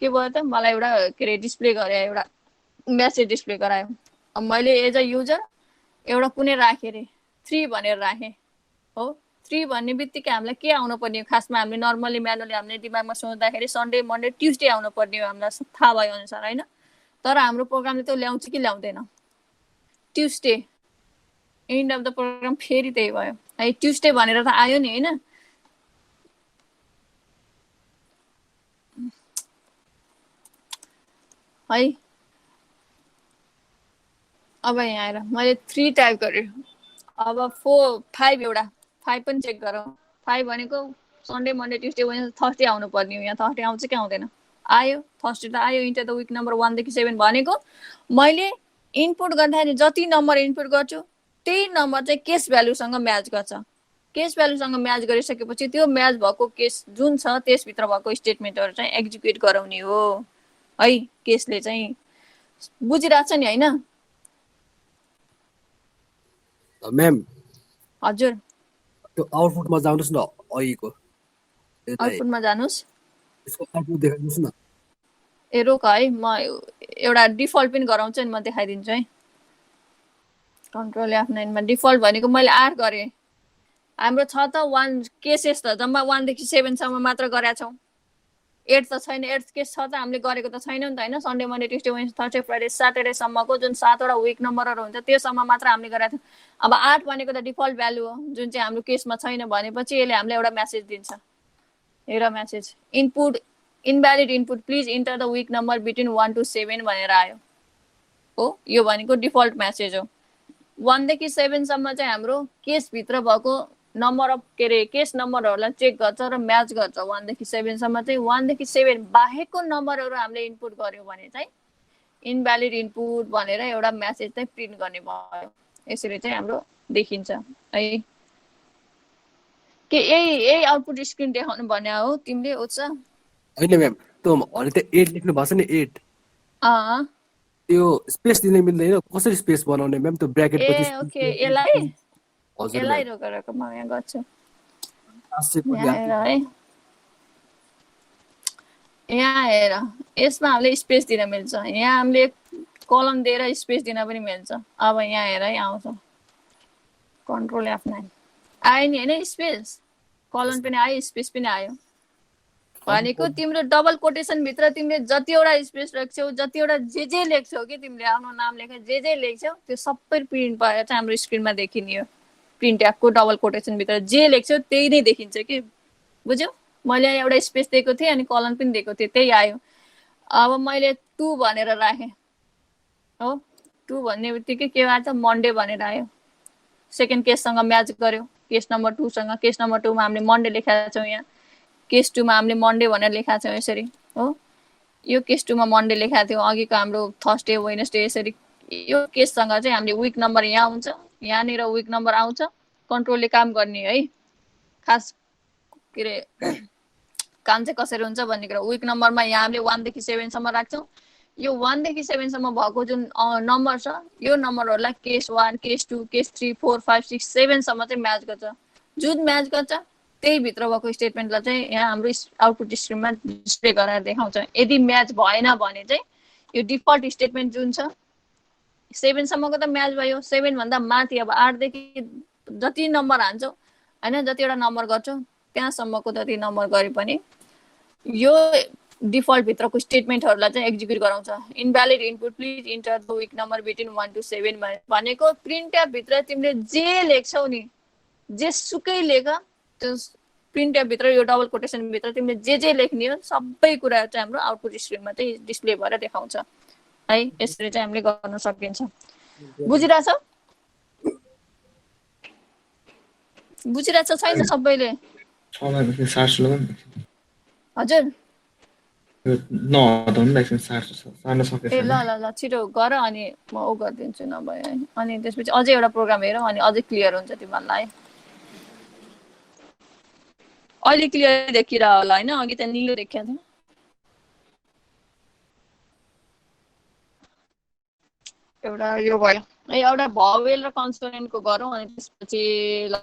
Speaker 1: के भयो त मलाई एउटा के डिस्प्ले गरे एउटा मेसेज डिस्प्ले गरायो अब मैले एज अ युजर एउटा कुनै राखे रे 3 भनेर राखे हो 3 भन्ने बित्तिकै हामीलाई के आउनु पर्ने खासमा हामीले नर्मली म्यानुअली हामीले दिमागमा सोच्दाखेरि सन्डे मन्डे ट्युसडे आउनु पर्ने हो हामीलाई थाहा भयो अनुसार हैन तर हाम्रो प्रोग्रामले त्यो ल्याउँछ कि ल्याउँदैन Tuesday end of the program फेरि त्यही भयो है ट्युसडे भनेर त आयो नि हैन है। अब यहाँ आएर मैले 3 टाइप गरेँ। अब 4 5 एउटा 5 पनि चेक गरौँ। 5 भनेको Sunday Monday Tuesday Wednesday Thursday आउनु पर्ने हो। यहाँ थर्सडे आउँछ कि आउँदैन? आयो। थर्सडे त आयो। इन्टर द विक नम्बर 1 देखि 7 भनेको मैले इनपुट गर्दाखेरि जति नम्बर इनपुट गर्छु त्यही नम्बर चाहिँ केस भ्यालुसँग म्याच गर्छ। केस भ्यालुसँग म्याच गरिसकेपछि त्यो म्याच भएको केस जुन छ त्यसभित्र भएको स्टेटमेन्टहरू चाहिँ एक्जिक्युट गराउने हो है केसले चाहिँ। बुझिरहेछ नि होइन?
Speaker 3: म्याम
Speaker 1: हजुर
Speaker 3: त्यो आउटपुटमा जानुहोस् न अहिको
Speaker 1: आउटपुटमा जानुहोस्।
Speaker 3: यसको आउटपुट देखाउनुहोस् न।
Speaker 1: ए रोक है म एउटा डिफल्ट पनि गराउँछु नि म देखाइदिन्छु है। कन्ट्रोल F9 मा डिफल्ट भनेको मैले 8 गरेँ। हाम्रो छ त 1 केसेस त जम्मा 1 देखि 7 सम्म मात्र गरेका छौँ। 8 त छैन। 8 केस छ त हामीले गरेको त छैनौँ त होइन। Sunday Monday Tuesday Wednesday Thursday Friday Saturday सम्मको जुन 7 वटा विक नम्बरहरू हुन्छ त्योसम्म मात्र हामीले गरेका थियौँ। अब 8 भनेको त डिफल्ट भ्यालु हो जुन चाहिँ हाम्रो केसमा छैन भनेपछि यसले हामीलाई एउटा मेसेज दिन्छ। हेर message input invalid input please enter the week number between 1 to 7 भनेर आयो हो। यो भनेको डिफल्ट मेसेज हो। 1 देखि 7 सम्म चाहिँ हाम्रो केसभित्र भएको नम्बर अफ के अरे केस नम्बरहरूलाई चेक गर्छ र म्याच गर्छ। 1 देखि 7 सम्म चाहिँ 1 देखि 7 बाहेकको नम्बरहरू हामीले इनपुट गर्यो भने चाहिँ इनभ्यालिड इनपुट भनेर एउटा मेसेज चाहिँ प्रिन्ट गर्ने भयो। यसरी चाहिँ हाम्रो देखिन्छ है। के यही आउटपुट स्क्रिन देखाउनु भने हो तिमीले उत्सा?
Speaker 3: होइन म्याम त्यो अहिले त 8 लेख्नु भएको छ नि 8 त्यो स्पेस दिन मिल्दैन। कसरी स्पेस बनाउने म्याम? त्यो ब्र्याकेट पछि
Speaker 1: ए ओके यसलाई
Speaker 3: हजुर
Speaker 1: यसलाई रोकेर म यहाँ गर्छु।
Speaker 3: म्याम
Speaker 1: यहाँ हेर है। यहाँ हेर यसमा हामीले स्पेस दिन मिल्छ। यहाँ हामीले कलम दिएर स्पेस दिन पनि मिल्छ। अब यहाँ हेर है आउँछ कन्ट्रोल F9 आयो नि होइन? स्पेस कलम पनि आयो स्पेस पनि आयो भनेको तिम्रो डबल कोटेसन भित्र तिमीले जतिवटा स्पेस राख्छौ जतिवटा जे लेख्छौ कि तिमीले आफ्नो नाम लेखेर जे लेख्छौ त्यो सबै प्रिन्ट भएर चाहिँ हाम्रो स्क्रिनमा देखिने हो। प्रिन्ट एपको डबल कोटेसन भित्र जे लेख्छौ त्यही नै देखिन्छ कि। बुझ्यौ? मैले एउटा स्पेस दिएको थिएँ अनि कलम पनि दिएको थिएँ त्यही आयो। अब मैले 2 भनेर राखेँ हो। 2 भन्ने बित्तिकै के आयो त मन्डे भनेर आयो। सेकेन्ड केससँग म्याच गर्यो केस नम्बर 2 सँग। केस नम्बर 2 मा हामीले मन्डे लेखेका छौँ। यहाँ केस 2 मा हामीले मन्डे भनेर लेखेका छौँ यसरी हो। यो केस 2 मा मन्डे लेखेका थियौँ। अघिको हाम्रो थर्सडे वेडनेसडे यसरी। यो केससँग चाहिँ हामीले विक नम्बर यहाँ हुन्छ। यहाँनिर विक नम्बर आउँछ। कन्ट्रोलले काम गर्ने है। खास के अरे काम चाहिँ कसरी हुन्छ भन्ने कुरा विक नम्बरमा यहाँ हामीले 1 देखि 7 सम्म राख्छौँ। यो 1 देखि 7 सम्म भएको जुन नम्बर छ यो नम्बरहरूलाई केस 1 केस 2 केस 3 4 5 6 7 सम्म चाहिँ म्याच गर्छ। जुन म्याच गर्छ त्यही भित्र भएको स्टेटमेन्टलाई चाहिँ यहाँ हाम्रो आउटपुट स्क्रिनमा डिस्प्ले गरेर देखाउँछ। यदि म्याच भएन भने चाहिँ यो डिफल्ट स्टेटमेन्ट जुन छ 7 सम्मको त म्याच भयो। 7 भन्दा माथि अब 8 देखि जति नम्बर हान्छौ हैन जतिवटा नम्बर गर्छौ त्यहाँसम्मको जति नम्बर गरे पनि यो डिफल्ट भित्रको स्टेटमेन्टहरूलाई चाहिँ एक्जिक्युट गराउँछ। Invalid input please enter the week number between 1 to 7 भनेको प्रिन्ट ट्याब भित्र तिमीले जे लेख्छौ नि जे सुकै लेख त्यो प्रिन्ट ट्याब भित्र यो डबल कोटेसन भित्र तिमीले जे लेख्ने हो सबै कुरा चाहिँ हाम्रो आउटपुट स्क्रिनमा चाहिँ डिस्प्ले भएर देखाउँछ है। यसरी चाहिँ हामीले गर्न सकिन्छ। बुझिरहेछौ? बुझिरहेछ छैन सबैले? हजुर ए ल छिटो गर अनि म ऊ गरिदिन्छु नभए है। अनि त्यसपछि अझै एउटा प्रोग्राम हेरौँ अनि अझै क्लियर हुन्छ तिमीहरूलाई। अहिले क्लियर देखिरह होला होइन? अघि त निलो देखिया थियो। एउटा यो भयो है। एउटा भवेल र कन्सोनेन्टको गरौँ अनि त्यसपछि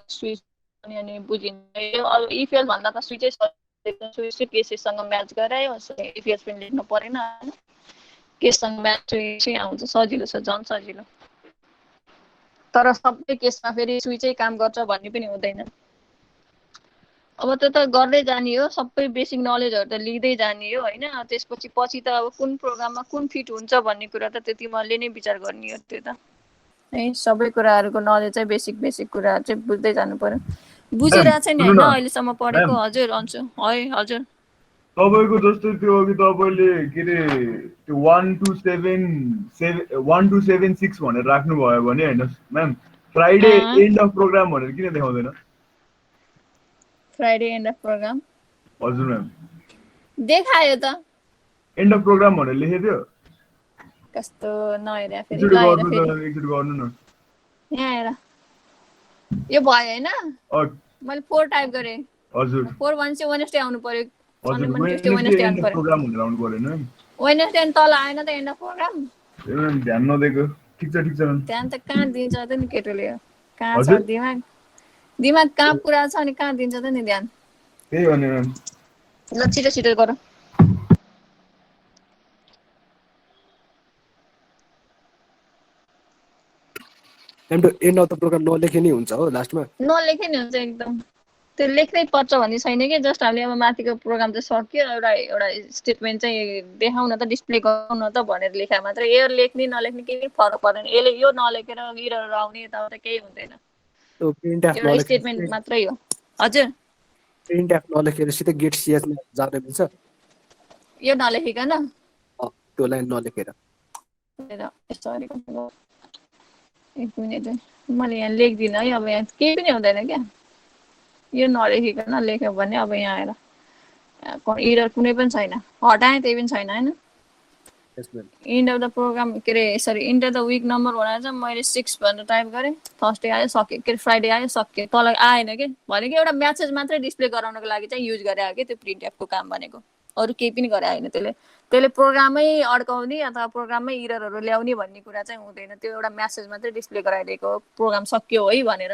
Speaker 1: स्विच अनि बुझिन्छ। अब इफएल भन्दा त स्विचै स्विच केसेससँग म्याच गरायो। इफएल पनि लेख्नु परेन होइन? केससँग म्याच चाहिँ आउँछ। सजिलो छ झन् सजिलो। तर सबै केसमा फेरि स्विचै काम गर्छ भन्ने पनि हुँदैन। अब त्यो त गर्दै जाने हो। सबै बेसिक नलेजहरू त लिँदै जाने हो होइन? त्यसपछि पछि त अब कुन प्रोग्राममा कुन फिट हुन्छ भन्ने कुरा त त्यति मैले नै विचार गर्ने हो। त्यो त है सबै कुराहरूको नलेज चाहिँ बेसिक कुराहरू चाहिँ बुझ्दै जानु पर्यो। बुझिरहेछ नि होइन अहिलेसम्म पढेको? हजुर अन्छु है हजुर
Speaker 4: तपाईँको जस्तो त्यो अघि तपाईँले के अरे त्यो 1276 भनेर राख्नुभयो भने होइन ma'am, Friday end of program भनेर किन देखाउँदैन?
Speaker 1: फ्राइडे एन्ड अफ प्रोग्राम
Speaker 4: हजुर म्याम,
Speaker 1: देखायो त
Speaker 4: एन्ड अफ प्रोग्राम भनेर लेखेथ्यो।
Speaker 1: कस्तो नहेरे फेरि
Speaker 4: एकचोटि
Speaker 1: ल हेर
Speaker 4: गर्नु त,
Speaker 1: फेरि
Speaker 4: एकचोटि गर्नु न।
Speaker 1: यहाँ हेर यो भयो होइन मैले 4 टाइप गरेँ
Speaker 4: हजुर
Speaker 1: 4 भनेपछि वेडनेसडे आउनु पर्यो सन्डे
Speaker 4: हजुर,
Speaker 1: Monday Tuesday
Speaker 4: Wednesday
Speaker 1: Wednesday
Speaker 4: and
Speaker 1: आउनु
Speaker 4: अफ
Speaker 1: पर्यो
Speaker 4: प्रोग्राम भनेर आउनु पऱ्यो होइन?
Speaker 1: वेडनेसडे तल आएन त एन्ड अफ प्रोग्राम
Speaker 4: म्याम ध्यान नदिएको। ठिक छ म्याम।
Speaker 1: ध्यान त कहाँ दिन्छ त नि केटोले कहाँ छ
Speaker 4: हजुर
Speaker 1: दिमाग दिमाग कहाँ पुरा छ अनि कहाँ दिन्छ त नि ध्यान
Speaker 4: त्यही भने म्याम।
Speaker 1: ल छिटो छिटो गर
Speaker 3: एन्ड अफ द प्रोग्राम नलेखे नि हुन्छ हो लास्टमा।
Speaker 1: नलेखे नि हुन्छ एकदम त्यो लेख्नै पर्छ भन्ने छैन कि जस्ट हामीले अब माथिको प्रोग्राम चाहिँ सक्यो एउटा एउटा स्टेटमेन्ट चाहिँ देखाउन त डिस्प्ले गराउन त भनेर लेखा मात्र यो लेख्ने नलेख्ने केही फरक पर्दैन यसले यो नलेखेर इरर आउने यताउता केही हुँदैन
Speaker 3: त्यो प्रिन्ट एफ
Speaker 1: एउटा
Speaker 3: नलेखेर
Speaker 1: स्टेटमेन्ट मात्रै हो हजुर
Speaker 3: प्रिन्ट एफ नलेखेर सिधै गेट सिएचमा जान मिल्छ
Speaker 1: यो नलेखिकन
Speaker 3: त्यो लाइन नलेखेर।
Speaker 1: सरी एक मिनट मैले यहाँ लेख्दिनँ है अब यहाँ केही पनि हुँदैन क्या यो नलेखिकन लेख्यो भने अब यहाँ आएर इरर कुनै पनि छैन हटाएँ त्यही पनि छैन होइन इन्ड अफ द प्रोग्राम के अरे sorry end of the week number भनेर चाहिँ मैले 6 भनेर टाइप गरेँ थर्सडे आयो सक्यो के अरे फ्राइडे आयो सक्यो तल आएन कि भनेको एउटा म्यासेज मात्रै डिस्प्ले गराउनको लागि चाहिँ युज गरे कि त्यो प्रिन्ट एफको काम भनेको अरू केही पनि गरे होइन त्यसले प्रोग्रामै अड्काउने अथवा प्रोग्राममै इररहरू ल्याउने भन्ने कुरा चाहिँ हुँदैन त्यो एउटा म्यासेज मात्रै डिस्प्ले गराइदिएको प्रोग्राम सक्यो है भनेर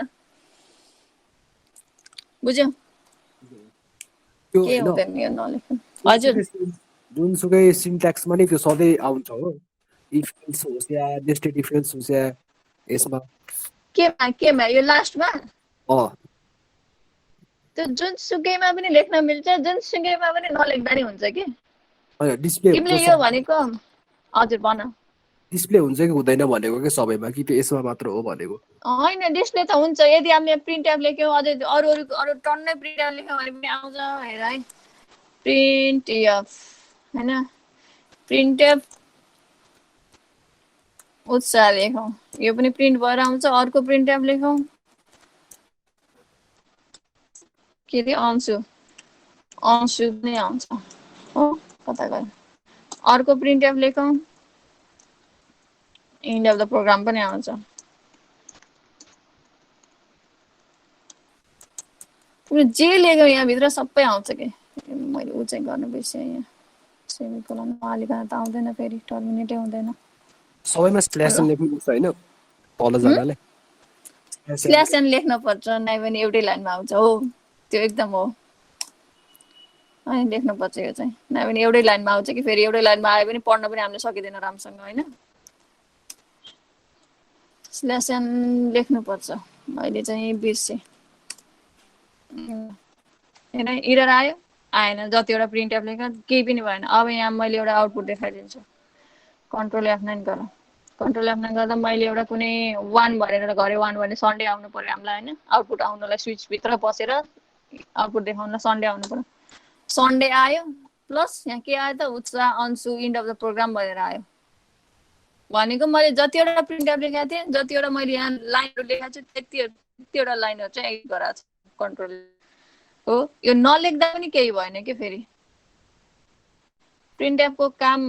Speaker 1: बुझ्यौ के हुँदैन यो नलेख्नु हजुर
Speaker 3: जुनसुकै सिन्ट्याक्समा नि त्यो सधैँ आउँछ हो इफ एल्स होस् या नेस्टेड इफ एल्स होस् या यसमा
Speaker 1: केमा यो लास्टमा
Speaker 3: अँ
Speaker 1: त्यो जुनसुकैमा पनि लेख्न मिल्छ जुनसुकैमा पनि नलेख्दा नि हुन्छ कि
Speaker 3: डिस्प्ले
Speaker 1: तिमीले यो भनेको हजुर भन
Speaker 3: डिस्प्ले हुन्छ कि हुँदैन भनेको के सबैमा कि त्यो यसमा मात्र हो भनेको
Speaker 1: होइन डिस्प्ले त हुन्छ यदि हामीले प्रिन्ट एप लेख्यौँ अझै अरू टन्नै प्रिन्ट एप लेख्यौँ भने पनि आउँछ हेर है प्रिन्ट एफ होइन प्रिन्ट एप उत्साह लेखौँ यो पनि प्रिन्ट भएर आउँछ अर्को प्रिन्ट एप लेखौँ के अरे अंशु पनि आउँछ हो कता गयो अर्को प्रिन्ट एप लेखौँ इन्ड अफ द प्रोग्राम पनि आउँछ जे लेख्यौँ यहाँभित्र सबै आउँछ कि मैले ऊ चाहिँ गर्नु बिर्सेँ यहाँ सेमिकोलन नहालिकन त आउँदैन फेरि टर्मिनेटै हुँदैन
Speaker 3: सबैमा स्ल्यास लेख्नुपर्छ होइन तल जानले
Speaker 1: स्ल्यास एन लेख्न पर्छ नै भने एउटै लाइनमा आउँछ हो त्यो एकदम हो अनि लेख्नुपर्छ यो चाहिँ नै भने एउटै लाइनमा आउँछ कि फेरि एउटै लाइनमा आयो भने पढ्न पनि हामीले सकिँदैन राम्रोसँग होइन स्ल्यास एन लेख्नुपर्छ मैले चाहिँ बिर्सेँ हेर इरर आयो आएन जतिवटा प्रिन्ट एप लेख्न केही पनि भएन अब यहाँ मैले एउटा आउटपुट देखाइदिन्छु कन्ट्रोल F9 गर कन्ट्रोल F9 गर्दा मैले एउटा कुनै 1 भनेर गरेँ 1 भने सन्डे आउनु पर्यो हामीलाई होइन आउटपुट आउनलाई स्विचभित्र बसेर आउटपुट देखाउनलाई सन्डे आउनु पर्यो सन्डे आयो प्लस यहाँ के आयो त उत्साह Anshu end of the program भनेर आयो भनेको मैले जतिवटा प्रिन्ट एप लेखेको थिएँ जतिवटा मैले यहाँ लाइनहरू लेखाएको छु त्यतिवटा लाइनहरू चाहिँ एडिट गराएको छु कन्ट्रोल हो यो नलेख्दा पनि केही भएन कि फेरि प्रिन्ट एपको काम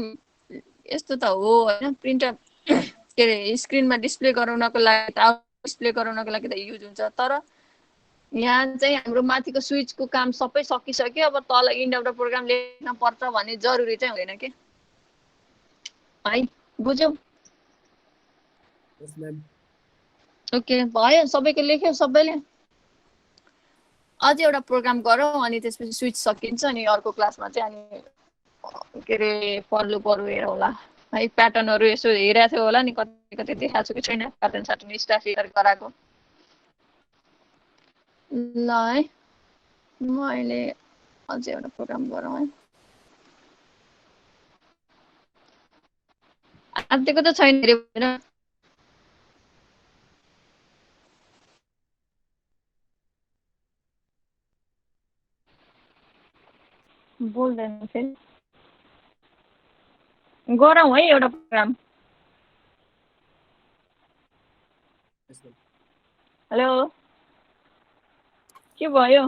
Speaker 1: यस्तो त हो होइन प्रिन्ट एप के अरे स्क्रिनमा डिस्प्ले गराउनको लागि डिस्प्ले गराउनको लागि त युज हुन्छ तर यहाँ चाहिँ हाम्रो माथिको स्विचको काम सबै सकिसक्यो अब तल इन्ड अफ द प्रोग्राम लेख्न पर्छ भन्ने जरुरी चाहिँ हुँदैन कि है बुझ्यौ ओके भयो सबैको लेख्यो सबैले अझै एउटा प्रोग्राम गरौँ अनि त्यसपछि स्विच सकिन्छ अनि अर्को क्लासमा चाहिँ अनि के अरे पल्लु हेर होला है प्याटर्नहरू यसो हेरेको थियो होला नि कति कति देखाएको छु कि छैन प्याटर्न साटर्न स्टाफ गराएको ल है मैले अझै एउटा प्रोग्राम गरौँ है आत्तिको त छैन अरे भनेर बोल्दैन फेरि गरौँ है एउटा प्रोग्राम हेलो के भयो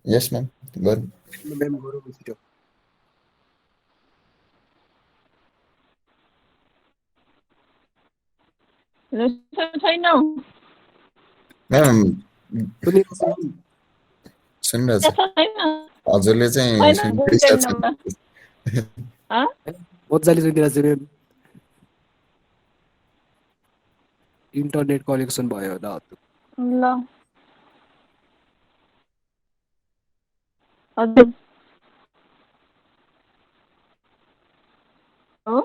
Speaker 2: यस म्याम गरौँ
Speaker 3: म्याम गरौँ छिटो
Speaker 1: छैनौ
Speaker 2: म्याम
Speaker 3: सुनिरहेको छ
Speaker 2: सुनिरहेछ
Speaker 1: छैन
Speaker 2: हजुरले चाहिँ सुनिरहेछ
Speaker 3: मजाले सुनिरहेको छु म्याम इन्टरनेट कनेक्सन भयो होला
Speaker 1: ल हजुर हो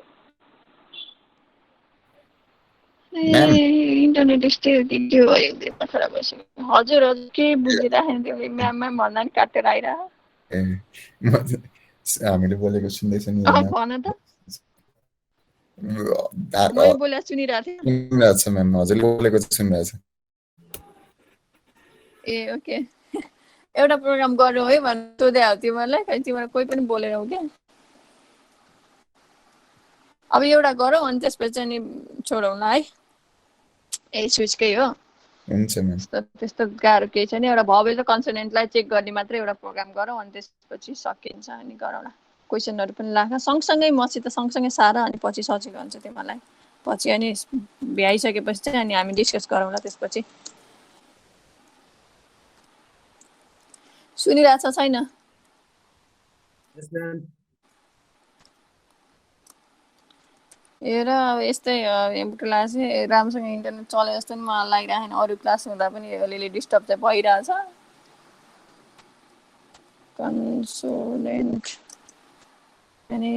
Speaker 2: म्याम
Speaker 1: इन्टरनेट यस्तै हो कि के भयो दिनमा खराब भइसक्यो हजुर हजुर के बुझिराखेन तिमीले म्याम म्याम भन्दा नि काटेर आइरह
Speaker 2: ए हामीले बोलेको सुन्दैछ नि
Speaker 1: भन त मैले बोले सुनिरहेको थिएँ
Speaker 2: सुनिरहेछ म्याम हजुरले बोलेको चाहिँ सुनिरहेछ
Speaker 1: ए ओके एउटा प्रोग्राम गरौँ है भनेर सोधे हो तिमीहरूलाई खै तिमीहरू कोही पनि बोलेनौ क्या अब एउटा गरौँ अनि त्यसपछि अनि छोडौँला है ए स्विचकै हो
Speaker 2: हुन्छ म्याम
Speaker 1: त्यस्तो गाह्रो केही छैन एउटा भवेल र कन्सोनेन्टलाई चेक गर्ने मात्रै एउटा प्रोग्राम गरौँ अनि त्यसपछि सकिन्छ अनि गरौँला क्वेसनहरू पनि राख सँगसँगै मसित सँगसँगै सारा अनि पछि सजिलो हुन्छ तिमीलाई पछि अनि भ्याइसकेपछि चाहिँ अनि हामी डिस्कस गरौँला त्यसपछि सुनिरहेछ छैन हेर अब यस्तै क्लास राम्रोसँग इन्टरनेट चले जस्तो नि मलाई लागिरहेको छैन अरू क्लास हुँदा पनि अलिअलि डिस्टर्ब चाहिँ भइरहेछ कन्सोनेन्ट अनि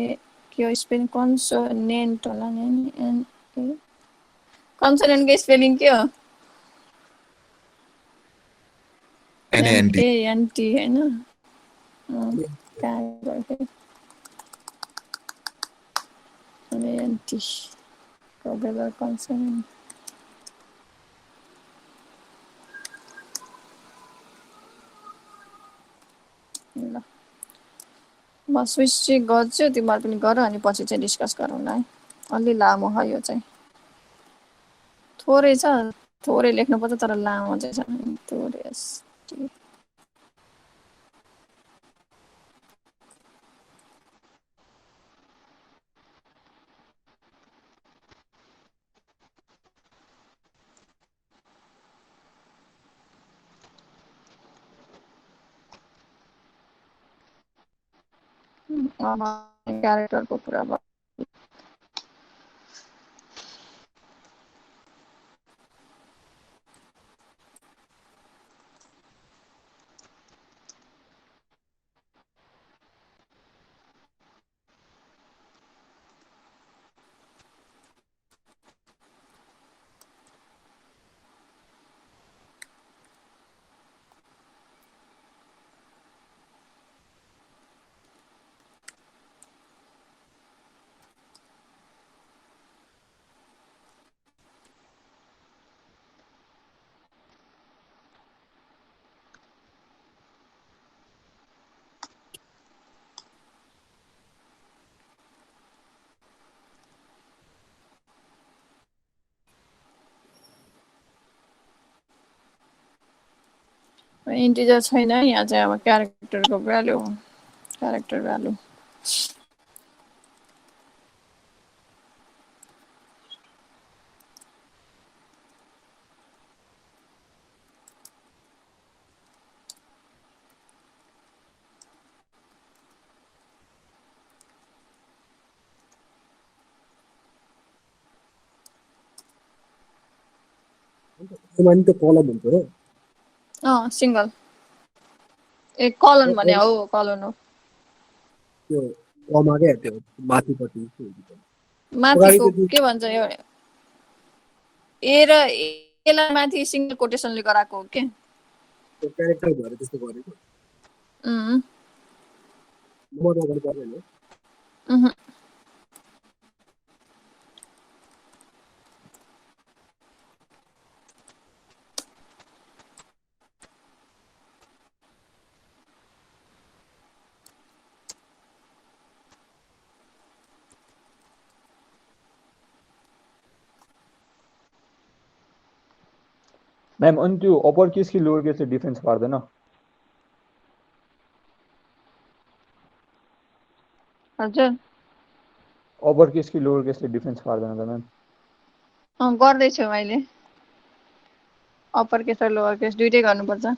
Speaker 1: के हो स्पेलिङ कन्सोनेन्ट होला नि कन्सोनेन्टको स्पेलिङ के हो एएनटी होइन एएनटी Probable consonant. ल म स्विच चेक गर्छु तिमीहरू पनि गर अनि पछि चाहिँ डिस्कस गरौँ न है अलि लामो है यो चाहिँ थोरै छ थोरै लेख्नुपर्छ तर लामो चाहिँ छ थोरै क्यारेक्टरको कुरा भयो इन्टिजर छैन यहाँ चाहिँ अब क्यारेक्टरको भ्यालु क्यारेक्टर भ्यालु
Speaker 3: त कलम हुन्छ र
Speaker 1: सिङ्गल ए कलन भने हो कलन हो
Speaker 3: त्यो कमा क्या त्यो माथिपट्टि
Speaker 1: माथिको के भन्छ यो ए र एलाई माथि सिङ्गल कोटेसनले गराएको हो के
Speaker 3: त्यो क्यारेक्टर भएर त्यस्तो गरेको नम्बर अगाडि पर्दैन
Speaker 6: म्याम अनि त्यो अप्पर केस कि लोवर केसले डिफरेन्स पार्दैन?
Speaker 1: हजुर
Speaker 6: अप्पर केस कि लोवर केसले डिफरेन्स पार्दैन त म्याम?
Speaker 1: गर्दैछु मैले अप्पर केस र लोवर केस दुइटै गर्नुपर्छ।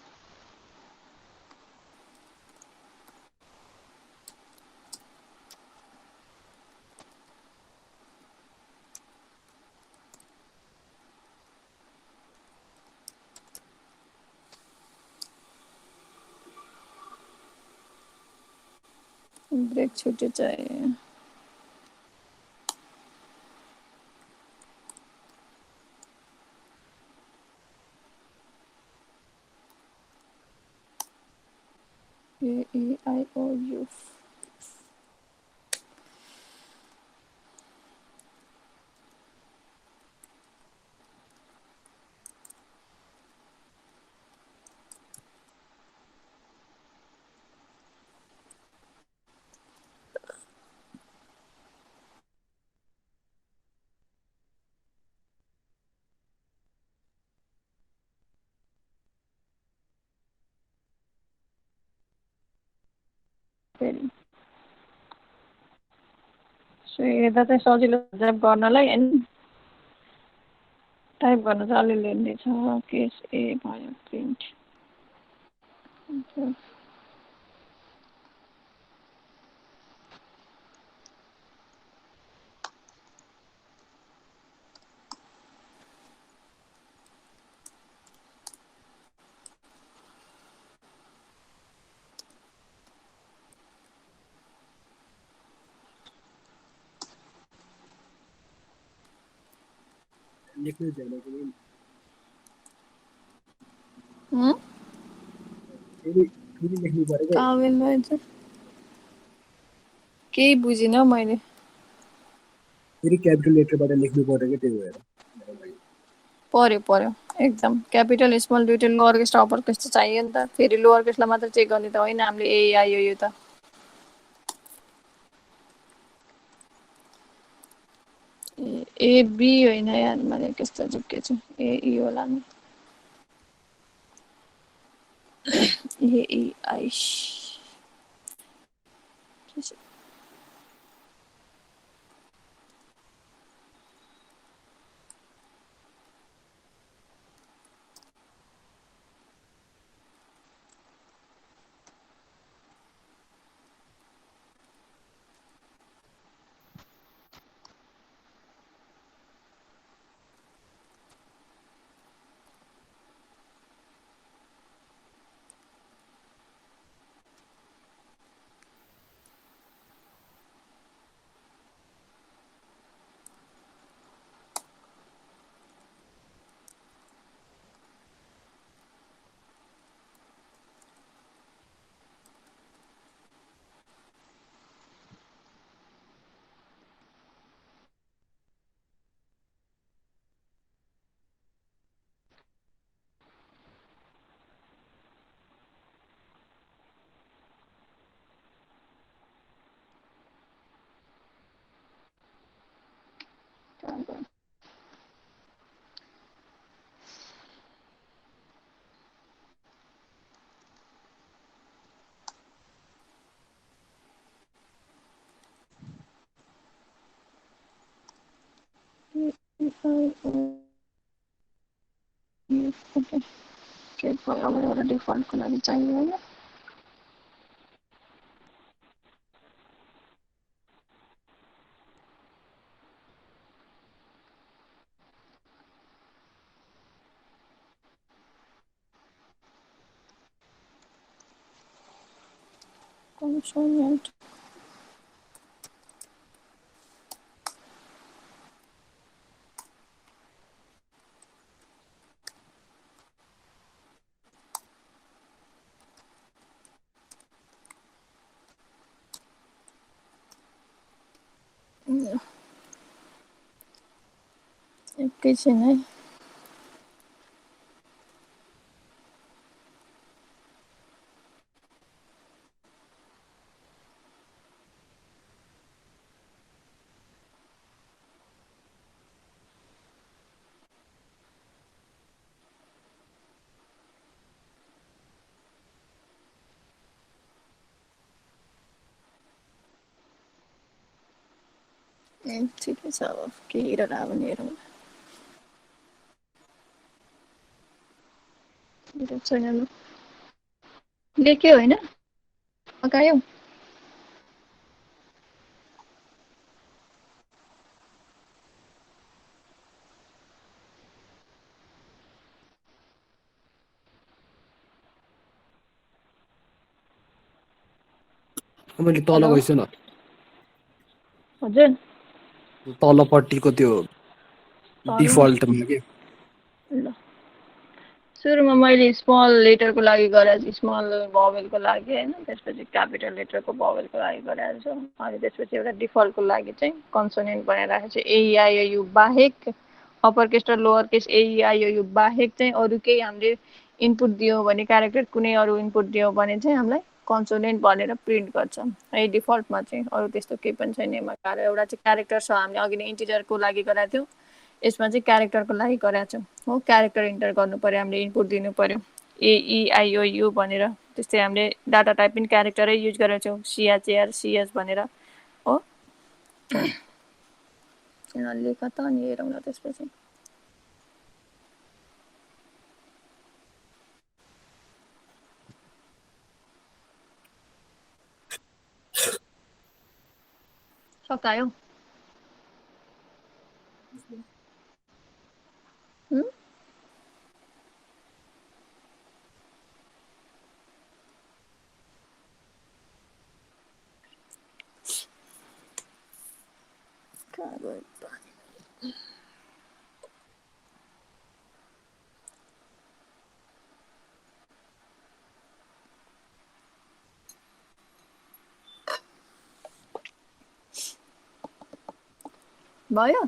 Speaker 1: ब्रेक छुट्यो चाहिँ AEIOU फेरि सो हेर्दा चाहिँ सजिलो हुन्छ गर्नलाई हैन, टाइप गर्न चाहिँ अलि लेन्दी छ। केस ए भयो प्रिन्ट
Speaker 3: लेख्नु जाने पनि फेरि फेरि लेख्नु परेको
Speaker 1: कावेललाई चाहिँ केही बुझिनँ मैले।
Speaker 3: फेरि क्यापिटल लेटरबाट लेख्नु पर्यो क्या त्यही भएर
Speaker 1: पर्यो एकदम क्यापिटल स्मल दुइटै लोवर केस र अप्पर केस चाहिँ चाहियो नि त। फेरि लोवर केसलाई मात्र चेक गर्ने त होइन हामीले AEIOU त। AB होइन यार, मैले कस्तो झुक्केछु। AE होला नि। AEI ओके के भयो अब एउटा डिफल्टको लागि चाहियो होइन। कन्सोनेन्ट एकैछिन है। ठिकै छ अब के हेरेर अब नि हेरौँ छैन लु लेख्यो होइन पकायो
Speaker 3: मैले तल
Speaker 1: हेलो
Speaker 3: गइछु न
Speaker 1: हजुर
Speaker 3: तलपट्टिको त्यो
Speaker 1: तल
Speaker 3: डिफल्टमा के
Speaker 1: ल सुरुमा मैले स्मल लेटरको लागि गरेको छु स्मल भवेलको लागि होइन त्यसपछि क्यापिटल लेटरको भवेलको लागि गरेको छु अनि त्यसपछि एउटा डिफल्टको लागि चाहिँ कन्सोनेन्ट बनाइराखेको छु एइआइओयु बाहेक अप्पर केस र लोवर केस एइआइओयु बाहेक चाहिँ अरू केही हामीले इनपुट दियो भने क्यारेक्टर कुनै अरू इनपुट दियो भने चाहिँ हामीलाई कन्सोनेन्ट भनेर प्रिन्ट गर्छ है डिफल्टमा चाहिँ अरू त्यस्तो केही पनि छैन यसमा एउटा चाहिँ क्यारेक्टर छ हामीले अघि नै इन्टिजरको लागि गराएको थियौँ यसमा चाहिँ क्यारेक्टरको लागि गराएको छौँ हो क्यारेक्टर इन्टर गर्नु पर्यो हामीले इनपुट दिनु पर्यो एइआइओयु भनेर त्यस्तै हामीले डाटा टाइप पनि क्यारेक्टरै युज गरेको छौँ सिएचएआर सिएस भनेर हो लेख त अनि हेरौँ न त्यसपछि सकायो भयो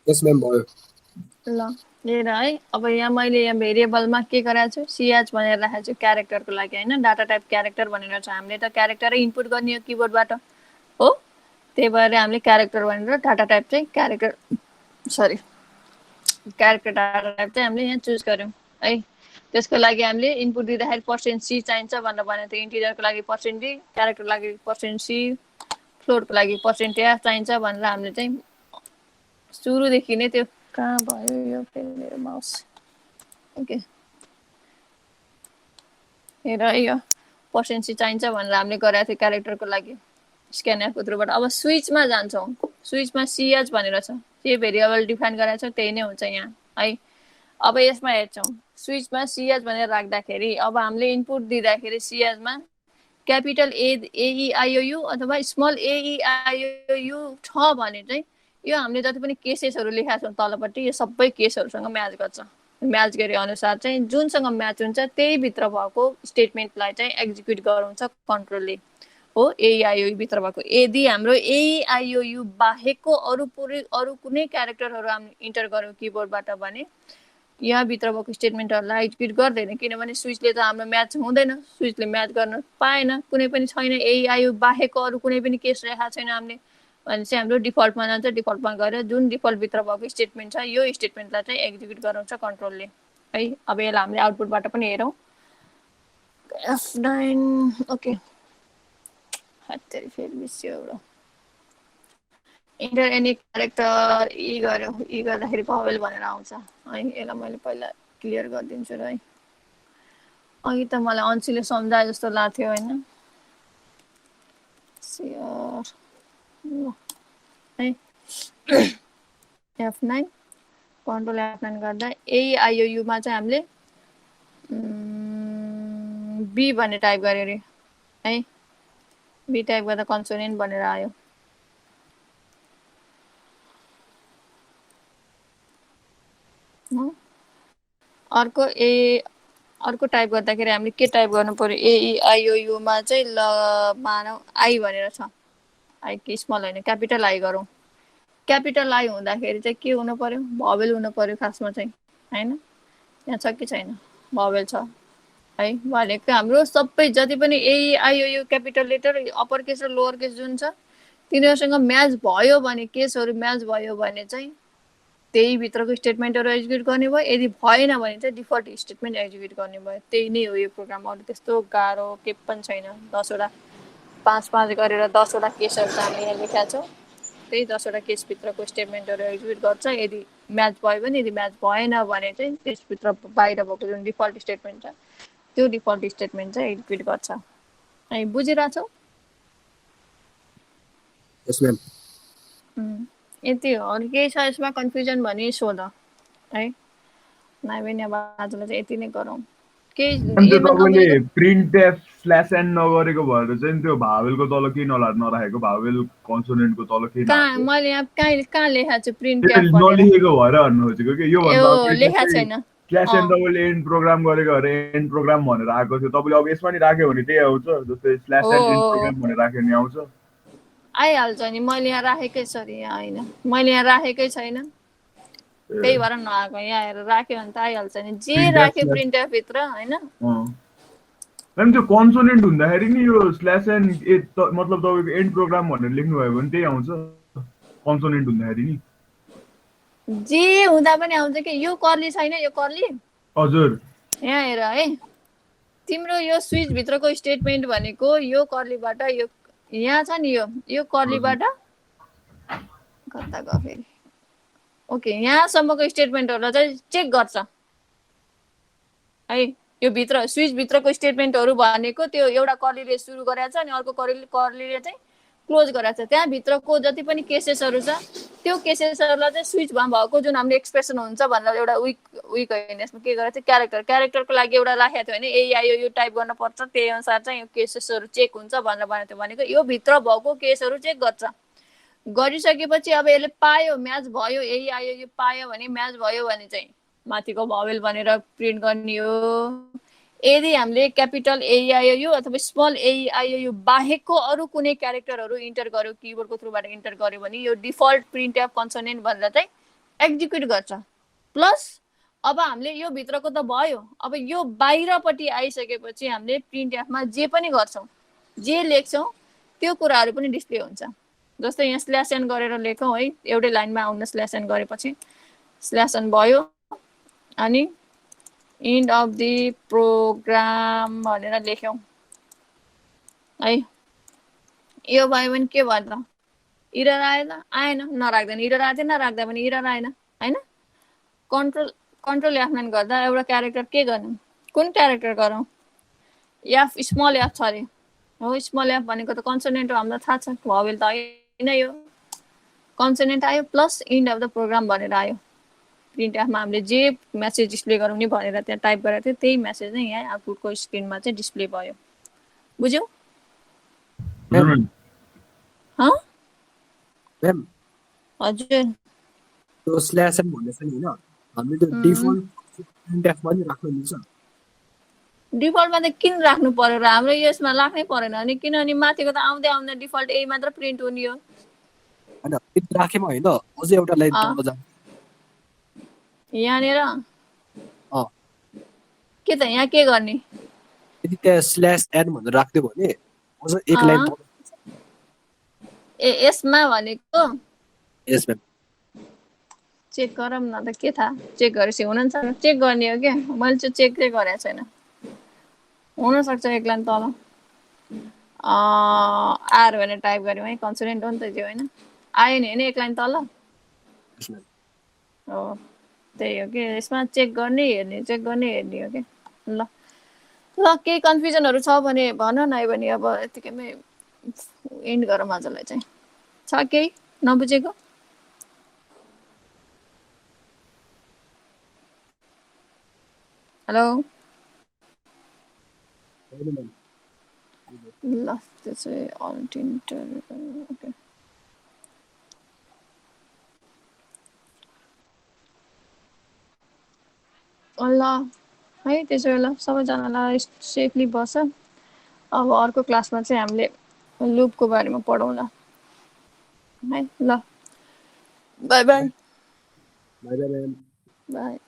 Speaker 3: यस म्याम भयो
Speaker 1: ल हेर है अब यहाँ मैले यहाँ भेरिएबलमा के गराएको छु सिएच भनेर राखेको छु क्यारेक्टरको लागि होइन डाटा टाइप क्यारेक्टर भनेर छ हामीले त क्यारेक्टरै इनपुट गर्ने हो किबोर्डबाट हो त्यही भएर हामीले क्यारेक्टर भनेर डाटा टाइप चाहिँ क्यारेक्टर डाटा टाइप चाहिँ हामीले यहाँ चुज गऱ्यौँ है त्यसको लागि हामीले इनपुट दिँदाखेरि %c चाहिन्छ भनेर भनेको थियो इन्टिजरको लागि %d क्यारेक्टरको लागि %c फ्लोटको लागि %f चाहिन्छ भनेर हामीले चाहिँ सुरुदेखि नै त्यो कहाँ भयो यो फेरि मेरो माउस ओके हेर यो % चाहिन्छ भनेर हामीले गराएको थियो क्यारेक्टरको लागि स्क्यानएफको थ्रुबाट अब स्विचमा जान्छौँ स्विचमा सिएच भनेर छ के भेरिएबल डिफाइन गराएको छ त्यही नै हुन्छ यहाँ है अब यसमा हेर्छौँ स्विचमा सिएच भनेर राख्दाखेरि अब हामीले इनपुट दिँदाखेरि सिएचमा क्यापिटल एइआइओयु अथवा स्मल एइआइओयु छ भने चाहिँ यो हामीले जति पनि केसेसहरू लेखेका छौँ तलपट्टि यो सबै केसहरूसँग म्याच गर्छ म्याच गरे अनुसार चाहिँ जुनसँग म्याच हुन्छ त्यही भित्र भएको स्टेटमेन्टलाई चाहिँ एक्जिक्युट गराउँछ कन्ट्रोलले हो एइआइओयु भित्र भएको यदि हाम्रो एइआइओयु बाहेकको अरू कुनै क्यारेक्टरहरू हामीले इन्टर गऱ्यौँ किबोर्डबाट भने यहाँ भित्र भएको स्टेटमेन्टहरूलाई एक्जिक्युट गर्दैन किनभने स्विचले त हाम्रो म्याच हुँदैन स्विचले म्याच गर्न पाएन कुनै पनि छैन एइआइओ बाहेकको अरू कुनै पनि केस रेखा छैन हामीले भने चाहिँ हाम्रो डिफल्टमा जान्छ डिफल्टमा गएर जुन डिफल्टभित्र भएको स्टेटमेन्ट छ यो स्टेटमेन्टलाई चाहिँ एक्जिक्युट गराउँछ कन्ट्रोलले है अब यसलाई हामीले आउटपुटबाट पनि हेरौँ F9 ओके हत्तेरी फेरि बिर्स्यो एउटा इन्टर एनी क्यारेक्टर ई गर्यो ई गर्दाखेरि भवेल भनेर आउँछ है यसलाई मैले पहिला क्लियर गरिदिन्छु र है अघि त मलाई अन्सीले सम्झाए जस्तो लाग्थ्यो होइन है F9 कन्ट्रोल F9 गर्दा एइआइओयुमा चाहिँ हामीले बी भन्ने टाइप गऱ्यो अरे है बी टाइप गर्दा कन्सोनेन्ट भनेर आयो अर्को टाइप गर्दाखेरि हामीले के टाइप गर्नु पर्यो एइआइओयुमा चाहिँ ल मानौ आई भनेर छ आई कि स्मल होइन क्यापिटल आई गरौँ क्यापिटल आई हुँदाखेरि चाहिँ के हुनु पर्यो भवेल हुनु पर्यो खासमा चाहिँ होइन यहाँ छ कि छैन भवेल छ है भनेको हाम्रो सबै जति पनि A E I O U capital letter upper case र लोवर केस जुन छ तिनीहरूसँग म्याच भयो भने केसहरू म्याच भयो भने चाहिँ त्यही भित्रको स्टेटमेन्टहरू एक्जिक्युट गर्ने भयो यदि भएन भने चाहिँ डिफल्ट स्टेटमेन्ट एक्जिक्युट गर्ने भयो त्यही नै हो यो प्रोग्राम अरू त्यस्तो गाह्रो के पनि छैन 10 वटा 5 गरेर 10 वटा केसहरू चाहिँ हामीले यहाँ लेखेका छौँ। त्यही 10 वटा केसभित्रको स्टेटमेन्टहरू एक्जिक्युट गर्छ। यदि म्याच भयो भने, यदि म्याच भएन भने चाहिँ त्यसभित्र बाहिर भएको जुन डिफल्ट स्टेटमेन्ट छ त्यो डिफल्ट स्टेटमेन्ट चाहिँ एक्जिक्युट गर्छ। है, बुझिरहेछौ?
Speaker 3: यस म्याम।
Speaker 1: यति हो। अरू केही छ यसमा कन्फ्युजन भने सोध है। नाइ भने अब आजलाई चाहिँ यति नै गरौँ। केही
Speaker 4: त्यो तपाईँले प्रिन्ट एफ स्ल्यास एन नगरेको भएर चाहिँ त्यो भावेलको तल केही नराखेको, भावेल कन्सोनेन्टको तल केही
Speaker 1: कहाँ मैले यहाँ कहाँ लेखेको छु प्रिन्ट
Speaker 4: एफ नलेखेको भएर भन्नु खोजेको कि यो भन्दा
Speaker 1: लेखेको छैन।
Speaker 4: स्ल्यास एन तपाईँले एन्ड प्रोग्राम गरेको भएर एन्ड प्रोग्राम भनेर आएको थियो। तपाईँले अब यसमा नि राख्यो भने त्यही आउँछ, जस्तै स्ल्यास एन एन्ड प्रोग्राम भनेर राख्यो भने आउँछ,
Speaker 1: आइहाल्छ नि। मैले यहाँ राखेकै छ रे, यहाँ होइन, मैले यहाँ राखेकै छैन, त्यही भएर नआएको। यहाँ हेरेर राख्यो भने त आइहाल्छ नि, जे राख्यो प्रिन्ट एफ भित्र होइन।
Speaker 4: म्याम त्यो कन्सोनेन्ट हुँदाखेरि नि यो स्ल्यास एन मतलब तपाईँको एन्ड प्रोग्राम भनेर लेख्नुभयो भने त्यही आउँछ कन्सोनेन्ट हुँदाखेरि नि,
Speaker 1: जे हुँदा पनि आउँछ कि। यो कर्ली छैन, यो कर्ली
Speaker 4: हजुर
Speaker 1: यहाँ हेर है, तिम्रो यो स्विच भित्रको स्टेटमेन्ट भनेको यो कर्लीबाट यो यहाँ छ नि, यो कर्लीबाट कता गयो फेरि। ओके, यहाँसम्मको स्टेटमेन्टहरूलाई चाहिँ चेक गर्छ है। यो भित्र स्विच भित्रको स्टेटमेन्टहरू भनेको त्यो एउटा कर्लीले सुरु गरेको छ अनि अर्को कर्लीले चाहिँ क्लोज गरेको छ। त्यहाँ भित्रको जति पनि केसेसहरू छ त्यो केसेसहरूलाई चाहिँ स्विचमा भएको जुन हाम्रो एक्सप्रेसन हुन्छ भनेर एउटा विक होइन, यसमा के गरेको थियो, क्यारेक्टरको लागि एउटा राखेको थियो भने एआइओ यो टाइप गर्न पर्छ, त्यही अनुसार चाहिँ यो केसेसहरू चेक हुन्छ भनेर भनेको थियो। भनेको यो भित्र भएको केसहरू चेक गर्छ। गरिसकेपछि अब यसले पायो, म्याच भयो, एआइओ यो पायो भने, म्याच भयो भने चाहिँ माथिको भावेल भनेर प्रिन्ट गर्ने हो। यदि हामीले क्यापिटल एआइओ अथवा स्मल एआइओ बाहेकको अरू कुनै क्यारेक्टरहरू इन्टर गर्यो, किबोर्डको थ्रुबाट इन्टर गर्यो भने यो डिफल्ट प्रिन्ट एफ कन्सोनेन्ट भनेर चाहिँ एक्जिक्युट गर्छ। प्लस अब हामीले यो भित्रको त भयो, अब यो बाहिरपट्टि आइसकेपछि हामीले प्रिन्ट एफमा जे पनि गर्छौँ, जे लेख्छौँ त्यो कुराहरू पनि डिस्प्ले हुन्छ। जस्तै यहाँ स्ल्यास एन गरेर लेखौँ है, एउटै लाइनमा आउन स्ल्यास एन गरेपछि स्ल्यास एन भयो अनि एन्ड अफ द प्रोग्राम भनेर लेख्यौँ है। यो भयो भने के भयो त, इरर आएन, नराख्दैन, इरर आएको थियो नराख्दा पनि इरर आएन होइन। कन्ट्रोल F9 गर्दा एउटा क्यारेक्टर के गर्नु, कुन क्यारेक्टर गरौँ, एफ स्मल एफ छ अरे हो। स्मल एफ भनेको त कन्सोनेन्ट हो, हामीलाई थाहा छ, भावेल त होइन, यो कन्सोनेन्ट आयो plus end of the program भनेर आयो। प्रिन्ट एफमा हामीले जे मेसेज डिस्प्ले गरौँ नि भनेर त्यहाँ टाइप गरेको थियो, त्यही मेसेज नै यहाँ आउटपुटको स्क्रिनमा चाहिँ डिस्प्ले भयो। बुझ्यौ? हजुर
Speaker 3: त्यो स्ल्यास एन भन्ने छ नि हैन, हामीले त्यो डिफल्ट प्रिन्ट एफमा नि राख्न मिल्छ।
Speaker 1: डिफल्टमा त किन राख्नु पर्यो र, हाम्रो यसमा राख्नै परेन अनि, किनभने माथिको त आउँदै आउँदै डिफल्ट ए मात्र प्रिन्ट हुने हो
Speaker 3: हैन। त्यो राखेमा हैन, अझै एउटा लाइन तल जान्छ
Speaker 1: यहाँनिर। के त यहाँ के गर्ने,
Speaker 3: यदि त्यहाँ स्ल्यास एन भनेर राख्दियो भने अझ एक लाइन तल।
Speaker 1: यसमा भनेको
Speaker 3: यस म्याम।
Speaker 1: चेक गरौँ न त, के थाहा, चेक गरेपछि हुनुहुन्छ, चेक गर्ने हो क्या। मैले चाहिँ चेक चाहिँ गरेको छैन, हुनसक्छ एक लाइन तल आर भनेर टाइप गऱ्यौँ है, कन्सोनेन्ट हो नि त त्यो होइन, आयो नि होइन एक लाइन तल हो, त्यही हो कि। यसमा चेक गर्ने हेर्ने हो कि। ल केही कन्फ्युजनहरू छ भने भन, नआयो भने अब यतिकैमै एन्ड गरौँ आजलाई चाहिँ। छ केही नबुझेको? हेलो ल त्यो चाहिँ अल्टिन्टर ओके। ल है, त्यसो भए ल सबैजनालाई सेफली बस। अब अर्को क्लासमा चाहिँ हामीले लुपको बारेमा पढौँला है। ल by by
Speaker 3: by by.
Speaker 1: By.